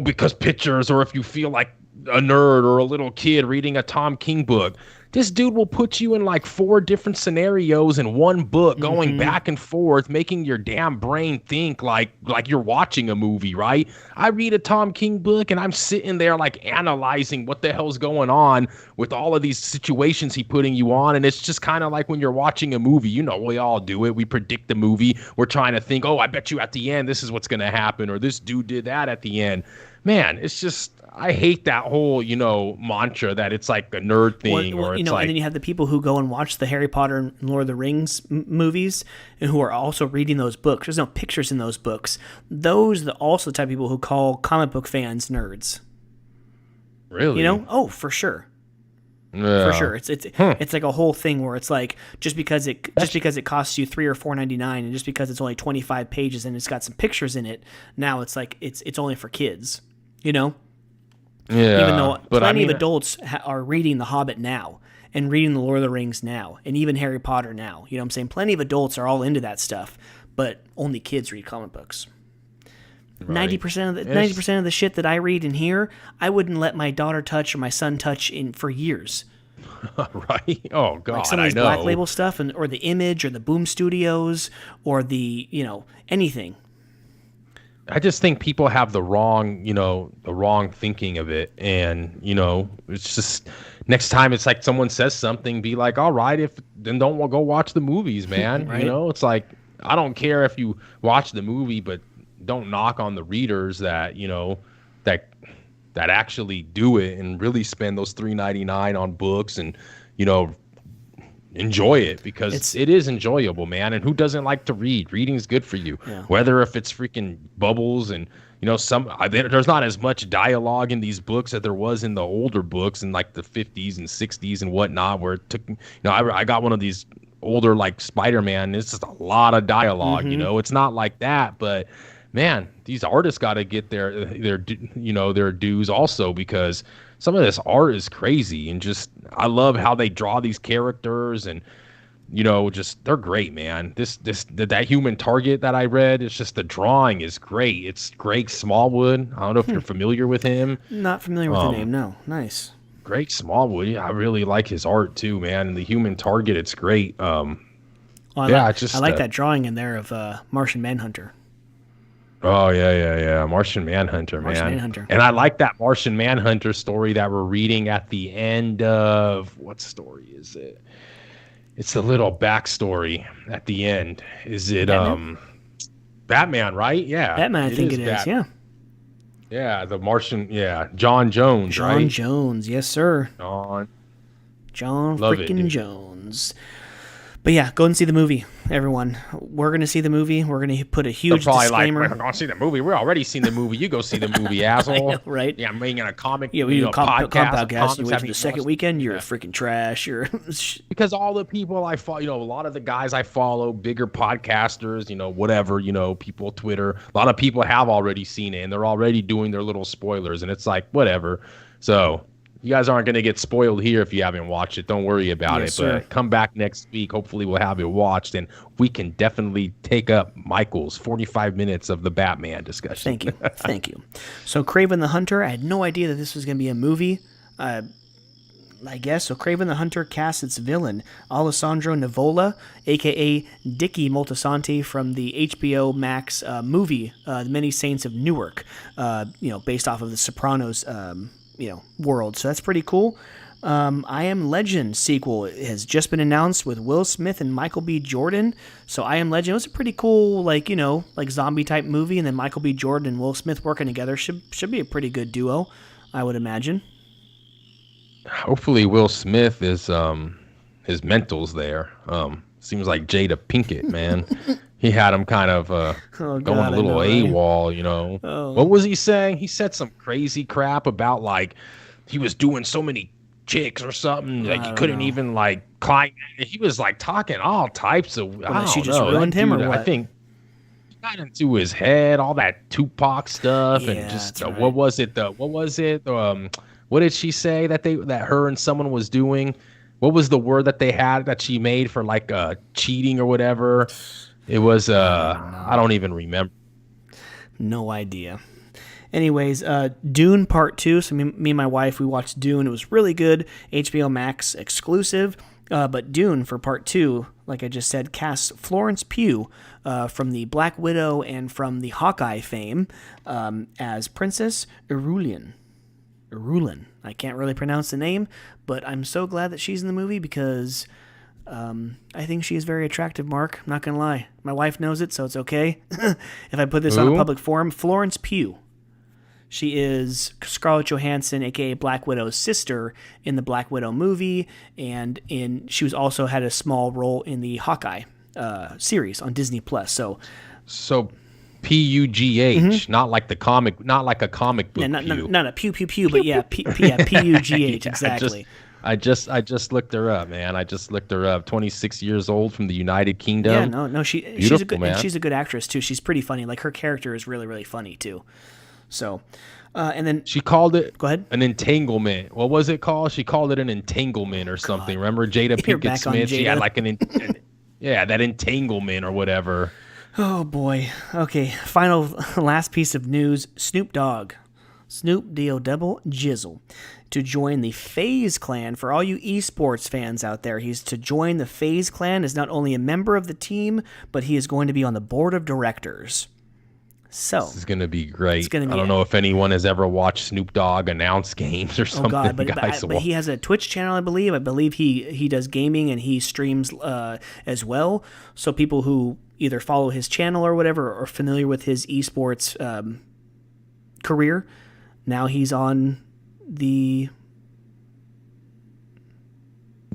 because pictures, or if you feel like a nerd or a little kid reading a Tom King book. This dude will put you in like 4 different scenarios in one book, going back and forth, making your damn brain think like you're watching a movie, right? I read a Tom King book and I'm sitting there like analyzing what the hell's going on with all of these situations he's putting you on. And it's just kind of like when you're watching a movie, you know, we all do it. We predict the movie. We're trying to think, I bet you at the end, this is what's going to happen, or this dude did that at the end. Man, it's just, I hate that whole, mantra that it's like a nerd thing, or it's like, and then you have the people who go and watch the Harry Potter and Lord of the Rings movies, and who are also reading those books. There's no pictures in those books. Those are also the type of people who call comic book fans nerds. Really? Oh, for sure. Yeah. For sure, it's like a whole thing where it's like, just because it costs you $3 or $4.99, and just because it's only 25 pages and it's got some pictures in it, now it's like it's only for kids, Yeah. Even though plenty of adults are reading The Hobbit now, and reading The Lord of the Rings now, and even Harry Potter now. You know what I'm saying? Plenty of adults are all into that stuff, but only kids read comic books. Right. 90% of the shit that I read in here, I wouldn't let my daughter touch or my son touch for years. Right? Oh God, like some of these Black Label stuff, or the Image, or the Boom Studios, or the anything. I just think people have the wrong thinking of it. And, it's just, next time it's like someone says something, be like, all right, then don't go watch the movies, man. Right? It's like, I don't care if you watch the movie, but don't knock on the readers that, that actually do it and really spend those $3.99 on books and, enjoy it, because it is enjoyable, man. And who doesn't like to read? Reading is good for you. Yeah. Whether if it's freaking bubbles and there's not as much dialogue in these books that there was in the older books in like the 50s and 60s and whatnot, where it took I got one of these older like Spider-Man. It's just a lot of dialogue. It's not like that, but man, these artists got to get their dues also, because some of this art is crazy, and just I love how they draw these characters, and just they're great, man. That Human Target that I read, it's just the drawing is great. It's Greg Smallwood. I don't know if you're familiar with him. Not familiar with the name. No. Nice. Greg Smallwood. Yeah, I really like his art too, man. And the Human Target, it's great. I like that drawing in there of Martian Manhunter. Oh, yeah. Martian Manhunter, man. And I like that Martian Manhunter story that we're reading at the end of, what story is it? It's the little backstory at the end. Is it Batman, right? Yeah. Batman, I think it is, yeah. Yeah, the Martian, yeah. John Jones, right? John Jones, yes, sir. John freaking Jones. But yeah, go and see the movie, everyone. We're going to see the movie. We're going to put a They're huge probably disclaimer. like, we're going to see the movie. We're already seen the movie. You go see the movie, asshole. I know, right? Yeah, I'm making a comic, Yeah, we do a podcast. You wait for the watched second weekend. You're freaking trash. You're because all the people I follow, a lot of the guys I follow, bigger podcasters, whatever, people, Twitter, a lot of people have already seen it and they're already doing their little spoilers, and it's like, whatever. So you guys aren't going to get spoiled here if you haven't watched it. Don't worry about it. Sir. But come back next week. Hopefully we'll have it watched, and we can definitely take up Michael's 45 minutes of the Batman discussion. Thank you. So Kraven the Hunter, I had no idea that this was going to be a movie. I guess. So Kraven the Hunter casts its villain, Alessandro Nivola, a.k.a. Dickie Moltisanti from the HBO Max movie, The Many Saints of Newark, based off of the Sopranos world. So that's pretty cool. I Am Legend sequel has just been announced with Will Smith and Michael B. Jordan. So I Am Legend was a pretty cool, like zombie type movie, and then Michael B. Jordan and Will Smith working together should be a pretty good duo, I would imagine. Hopefully Will Smith is his mental's there. Seems like Jada Pinkett, man. He had him kind of going a little AWOL, Oh. What was he saying? He said some crazy crap about like he was doing so many chicks or something. Like he couldn't even like climb. He was like talking all types of. She just ruined him, or what? I think he got into his head, all that Tupac stuff, and just right. What was it? What did she say that her and someone was doing? What was the word that they had that she made for like cheating or whatever? It was I don't even remember. No idea. Anyways, Dune Part 2. So me and my wife, we watched Dune. It was really good. HBO Max exclusive. But Dune for Part 2, like I just said, casts Florence Pugh from the Black Widow and from the Hawkeye fame as Princess Irulan. I can't really pronounce the name, but I'm so glad that she's in the movie because I think she is very attractive, Mark. I'm not going to lie. My wife knows it, so it's okay. If I put this on a public forum, Florence Pugh. She is Scarlett Johansson, a.k.a. Black Widow's sister in the Black Widow movie, and she was also had a small role in the Hawkeye series on Disney+. So P-U-G-H, not like the comic, not like a comic book. Yeah, not a pew pew pew, but yeah, P-U-G-H, exactly. I just looked her up, man. I just looked her up. 26 years old from the United Kingdom. Yeah, no, she's a good, man. And she's a good actress too. She's pretty funny. Like her character is really, really funny too. So, and then she called it. Go ahead. An entanglement. What was it called? She called it an entanglement or something. Remember Jada Pinkett Smith? She had like that entanglement or whatever. Oh boy. Okay. Last piece of news. Snoop Dogg, Snoop D-O-double Jizzle, to join the FaZe Clan. For all you esports fans out there, he's to join the FaZe Clan as not only a member of the team, but he is going to be on the board of directors. So this is going to be great. I don't know if anyone has ever watched Snoop Dogg announce games or something. Oh God, but he has a Twitch channel, I believe. I believe he does gaming and he streams as well. So people who either follow his channel or whatever or are familiar with his esports career, now he's on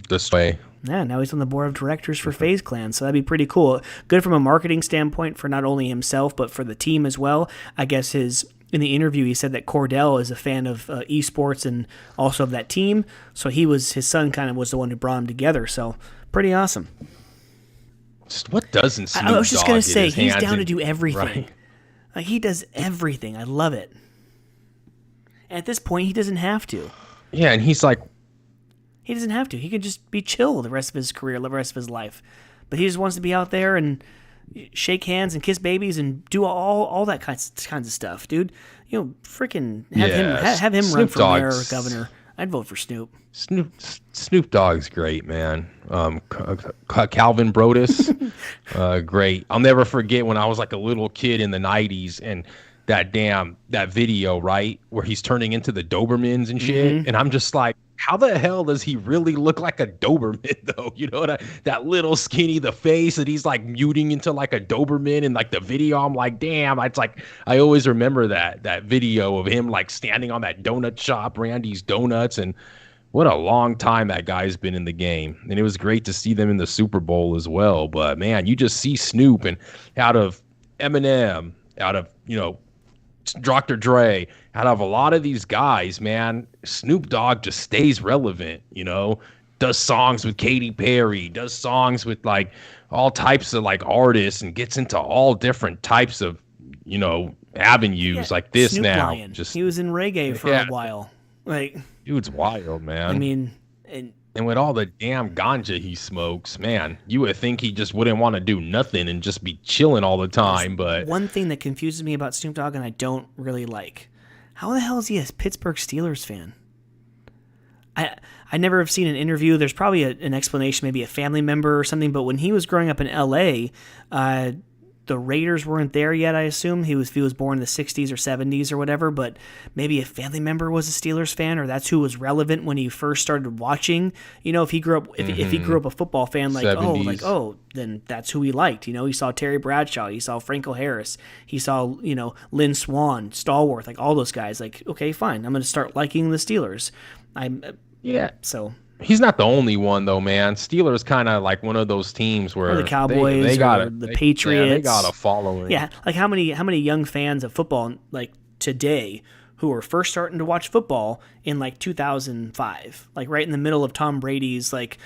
this way. Yeah, now he's on the board of directors for FaZe Clan, so that'd be pretty cool. Good from a marketing standpoint for not only himself, but for the team as well. I guess in the interview, he said that Cordell is a fan of esports and also of that team, so his son kind of was the one who brought him together, so pretty awesome. What doesn't Snoop I was just going to say, he's down to do everything. Right. Like, he does everything. I love it. And at this point, he doesn't have to. Yeah, and he's like... He doesn't have to. He can just be chill the rest of his career, the rest of his life. But he just wants to be out there and shake hands and kiss babies and do all that kinds of stuff, dude. Freaking have him run for mayor or governor. I'd vote for Snoop. Snoop Dogg's great, man. Calvin Brodus, great. I'll never forget when I was like a little kid in the 90s and that video, right, where he's turning into the Dobermans and shit. Mm-hmm. And I'm just like, how the hell does he really look like a Doberman, though? That little skinny, the face that he's like muting into like a Doberman in like the video. I'm like, damn. It's like, I always remember that video of him like standing on that donut shop, Randy's Donuts. And what a long time that guy's been in the game. And it was great to see them in the Super Bowl as well. But man, you just see Snoop and out of Eminem, out of, Dr. Dre, out of a lot of these guys, man, Snoop Dogg just stays relevant, does songs with Katy Perry, does songs with like all types of like artists and gets into all different types of, avenues like this Snoop now. Lion. He was in reggae for a while. Like, dude's wild, man. I mean, and with all the damn ganja he smokes, man, you would think he just wouldn't want to do nothing and just be chilling all the time. But one thing that confuses me about Snoop Dogg and I don't really like, how the hell is he a Pittsburgh Steelers fan? I never have seen an interview. There's probably an explanation, maybe a family member or something. But when he was growing up in L.A., the Raiders weren't there yet, I assume. He was born in the 60s or 70s or whatever, but maybe a family member was a Steelers fan, or that's who was relevant when he first started watching. If he grew up if he grew up a football fan, 70s. Then that's who he liked. He saw Terry Bradshaw, he saw Franco Harris, he saw, Lynn Swann, Stallworth, like all those guys. Like, okay, fine, I'm going to start liking the Steelers. So he's not the only one, though, man. Steelers kind of like one of those teams where the Cowboys, they got the Patriots. They got a following. Yeah, like how many young fans of football like today who were first starting to watch football in like 2005, like right in the middle of Tom Brady's like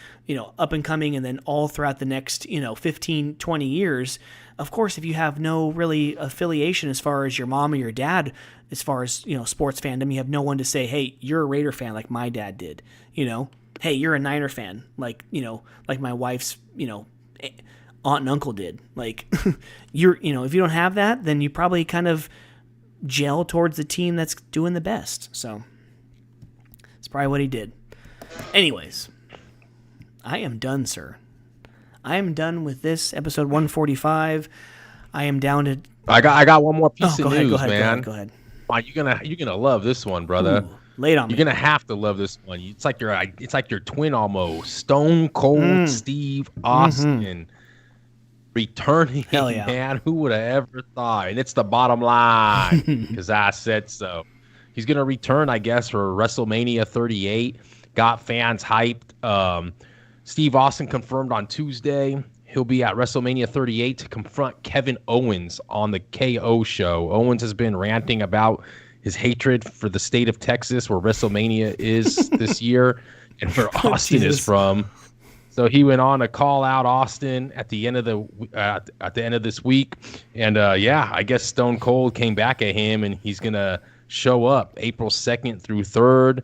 up and coming, and then all throughout the next 15, 20 years. Of course, if you have no really affiliation as far as your mom or your dad, as far as sports fandom, you have no one to say, hey, you're a Raider fan like my dad did. Hey, you're a Niner fan, like like my wife's, aunt and uncle did. Like, if you don't have that, then you probably kind of gel towards the team that's doing the best. So that's probably what he did. Anyways, I am done, sir. I am done with this episode 145. I am down to. I got one more piece of news, man. Go ahead. You're gonna love this one, brother. Ooh. Lay it on me. You're gonna have to love this one. It's like your twin almost. Stone Cold Steve Austin returning. Hell yeah. Man, who would have ever thought? And it's the bottom line because I said so. He's gonna return, I guess, for WrestleMania 38. Got fans hyped. Steve Austin confirmed on Tuesday he'll be at WrestleMania 38 to confront Kevin Owens on the KO show. Owens has been ranting about his hatred for the state of Texas, where WrestleMania is this year, and where Austin is from. So he went on to call out Austin at the end of this week, and I guess Stone Cold came back at him, and he's gonna show up April 2nd through 3rd.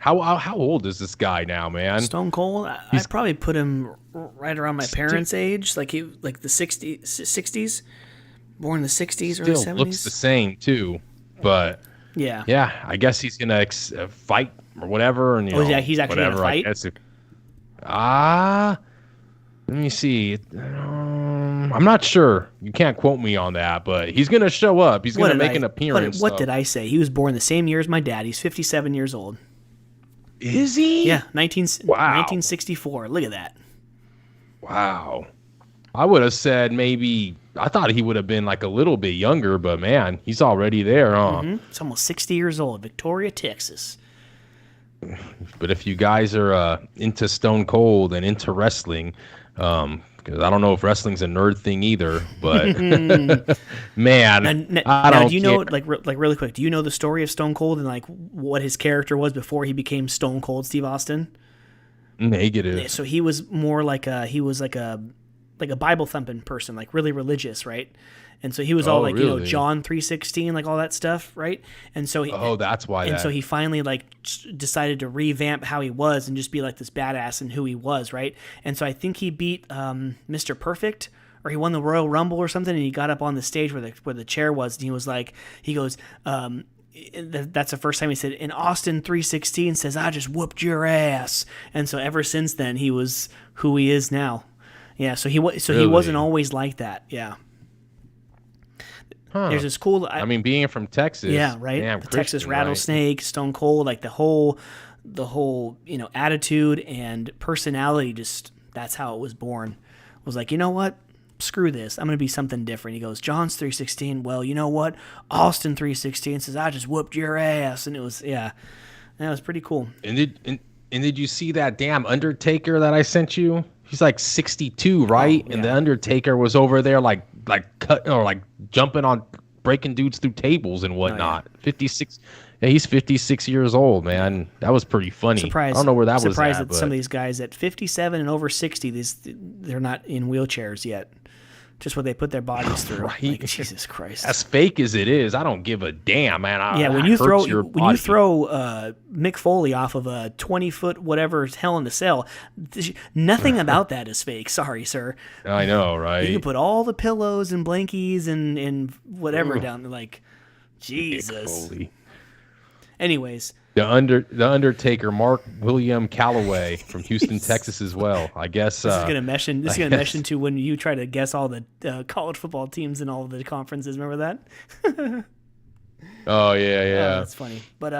How old is this guy now, man? Stone Cold? I'd probably put him right around my parents' age, like the 60s. Born in the 60s, early 70s. Still looks the same, too. But, yeah, I guess he's going to fight or whatever. And, he's actually going to fight? Let me see. I'm not sure. You can't quote me on that, but he's going to show up. He's going to make an appearance. What did I say? He was born the same year as my dad. He's 57 years old. Is he? Yeah, 1964. Look at that. Wow. I would have said maybe... I thought he would have been like a little bit younger, but man, he's already there, huh? Mm-hmm. He's almost 60 years old. Victoria, Texas. But if you guys are into Stone Cold and into wrestling, because I don't know if wrestling's a nerd thing either, but man, I don't. Do you know, like really quick? Do you know the story of Stone Cold and like what his character was before he became Stone Cold Steve Austin? Negative. So he was more like a Bible thumping person, like really religious, right? And so he was all like, really? John 3:16, like all that stuff, right? And so that's why. And so he finally like decided to revamp how he was and just be like this badass and who he was, right? And so I think he beat Mr. Perfect, or he won the Royal Rumble or something, and he got up on the stage where the chair was, and he was like, that's the first time he said, in Austin 3:16 says, I just whooped your ass. And so ever since then, he was who he is now. Yeah, so he wasn't always like that. Yeah. Huh. There's this cool. Being from Texas. Yeah, right. Damn, the Texas Rattlesnake, right? Stone Cold, like the whole attitude and personality. Just that's how it was born. It was like, you know what? Screw this. I'm gonna be something different. He goes, John's 3:16. Well, you know what? Austin 3:16 says, I just whooped your ass, and it was That was pretty cool. And did you see that damn Undertaker that I sent you? He's like 62, right? Oh, And the yeah. Undertaker was over there like cut or like jumping on breaking dudes through tables and whatnot. 56. Yeah, he's 56 years old, man. That was pretty funny. Surprised, I don't know where that was surprised at, that some of these guys at 57 and over 60, they're not in wheelchairs yet. Just what they put their bodies through. Right. Like, Jesus Christ. as fake as it is, I don't give a damn, man. Yeah, when that you hurts throw your when you body. throw Mick Foley off of a 20-foot whatever Hell in a Cell, nothing about that is fake. Sorry, sir. I know, You right? can put all the pillows and blankies and whatever down there. Like, Jesus. Foley. Anyways, The Undertaker, Mark William Calloway from Houston, Texas, as well. I guess this is gonna mesh in. This is gonna mesh into when you try to guess all the college football teams and all of the conferences. Remember that? Oh yeah. That's funny. But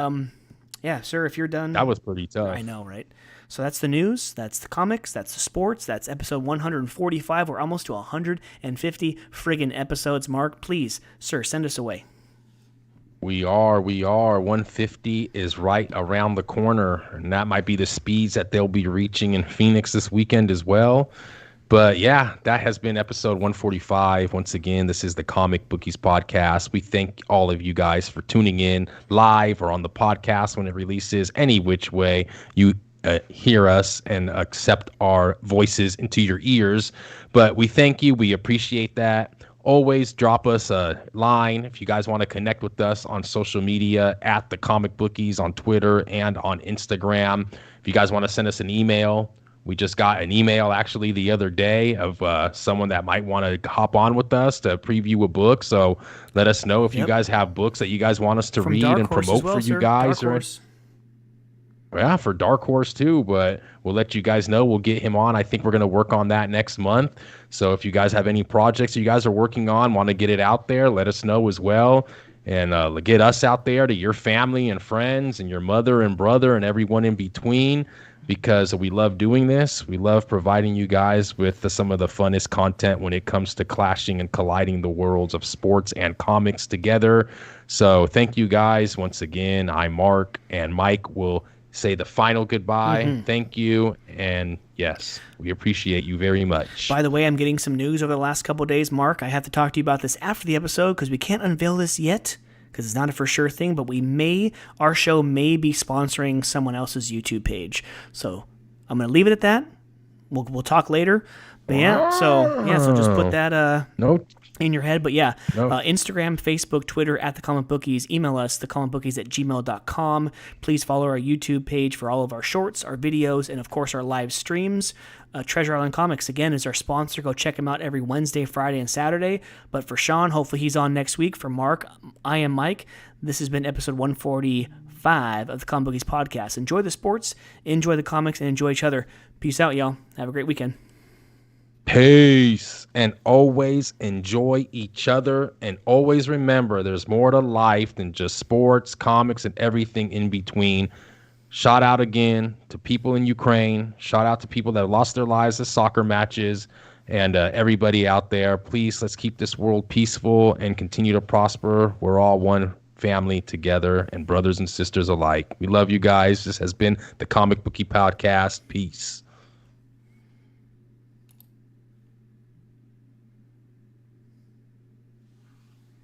yeah, sir. If you're done, That was pretty tough. I know, right? So that's the news, that's the comics, that's the sports, that's episode 145. We're almost to 150 friggin' episodes. Mark, please, sir, send us away. We are. 150 is right around the corner, and that might be the speeds that they'll be reaching in Phoenix this weekend as well. But yeah, that has been episode 145. Once again, this is the Comic Bookies podcast. We thank all of you guys for tuning in live or on the podcast when it releases, any which way you hear us and accept our voices into your ears. But we thank you. We appreciate that. Always drop us a line if you guys want to connect with us on social media at the Comic Bookies on Twitter and on Instagram. If you guys want to send us an email, we just got an email actually the other day of someone that might want to hop on with us to preview a book. So let us know if you guys have books that you guys want us to From read Dark and Horse promote as well, for you sir. guys. Dark Horse. Yeah, for Dark Horse too, but we'll let you guys know. We'll get him on. I think we're going to work on that next month. So if you guys have any projects you guys are working on, want to get it out there, let us know as well. And get us out there to your family and friends and your mother and brother and everyone in between, because we love doing this. We love providing you guys with some of the funnest content when it comes to clashing and colliding the worlds of sports and comics together. So thank you guys once again. I'm Mark, and Mike will say the final goodbye. Thank you. And yes, we appreciate you very much. By the way, I'm getting some news over the last couple of days, Mark. I have to talk to you about this after the episode because we can't unveil this yet because it's not a for sure thing, but our show may be sponsoring someone else's YouTube page. So I'm going to leave it at that. We'll talk later. But so just put that No. in your head. But yeah, No. Instagram, Facebook, Twitter, at The Comic Bookies. Email us, thecomicbookies@gmail.com. Please follow our YouTube page for all of our shorts, our videos, and of course our live streams. Treasure Island Comics, again, is our sponsor. Go check him out every Wednesday, Friday, and Saturday. But for Sean, hopefully he's on next week. For Mark, I am Mike. This has been episode 145 of the Comic Bookies podcast. Enjoy the sports, enjoy the comics, and enjoy each other. Peace out, y'all. Have a great weekend. Peace. And always enjoy each other. And always remember, there's more to life than just sports, comics, and everything in between. Shout out again to people in Ukraine. Shout out to people that lost their lives at soccer matches. And everybody out there, please, let's keep this world peaceful and continue to prosper. We're all one family together and brothers and sisters alike. We love you guys. This has been the Comic Bookie Podcast. Peace.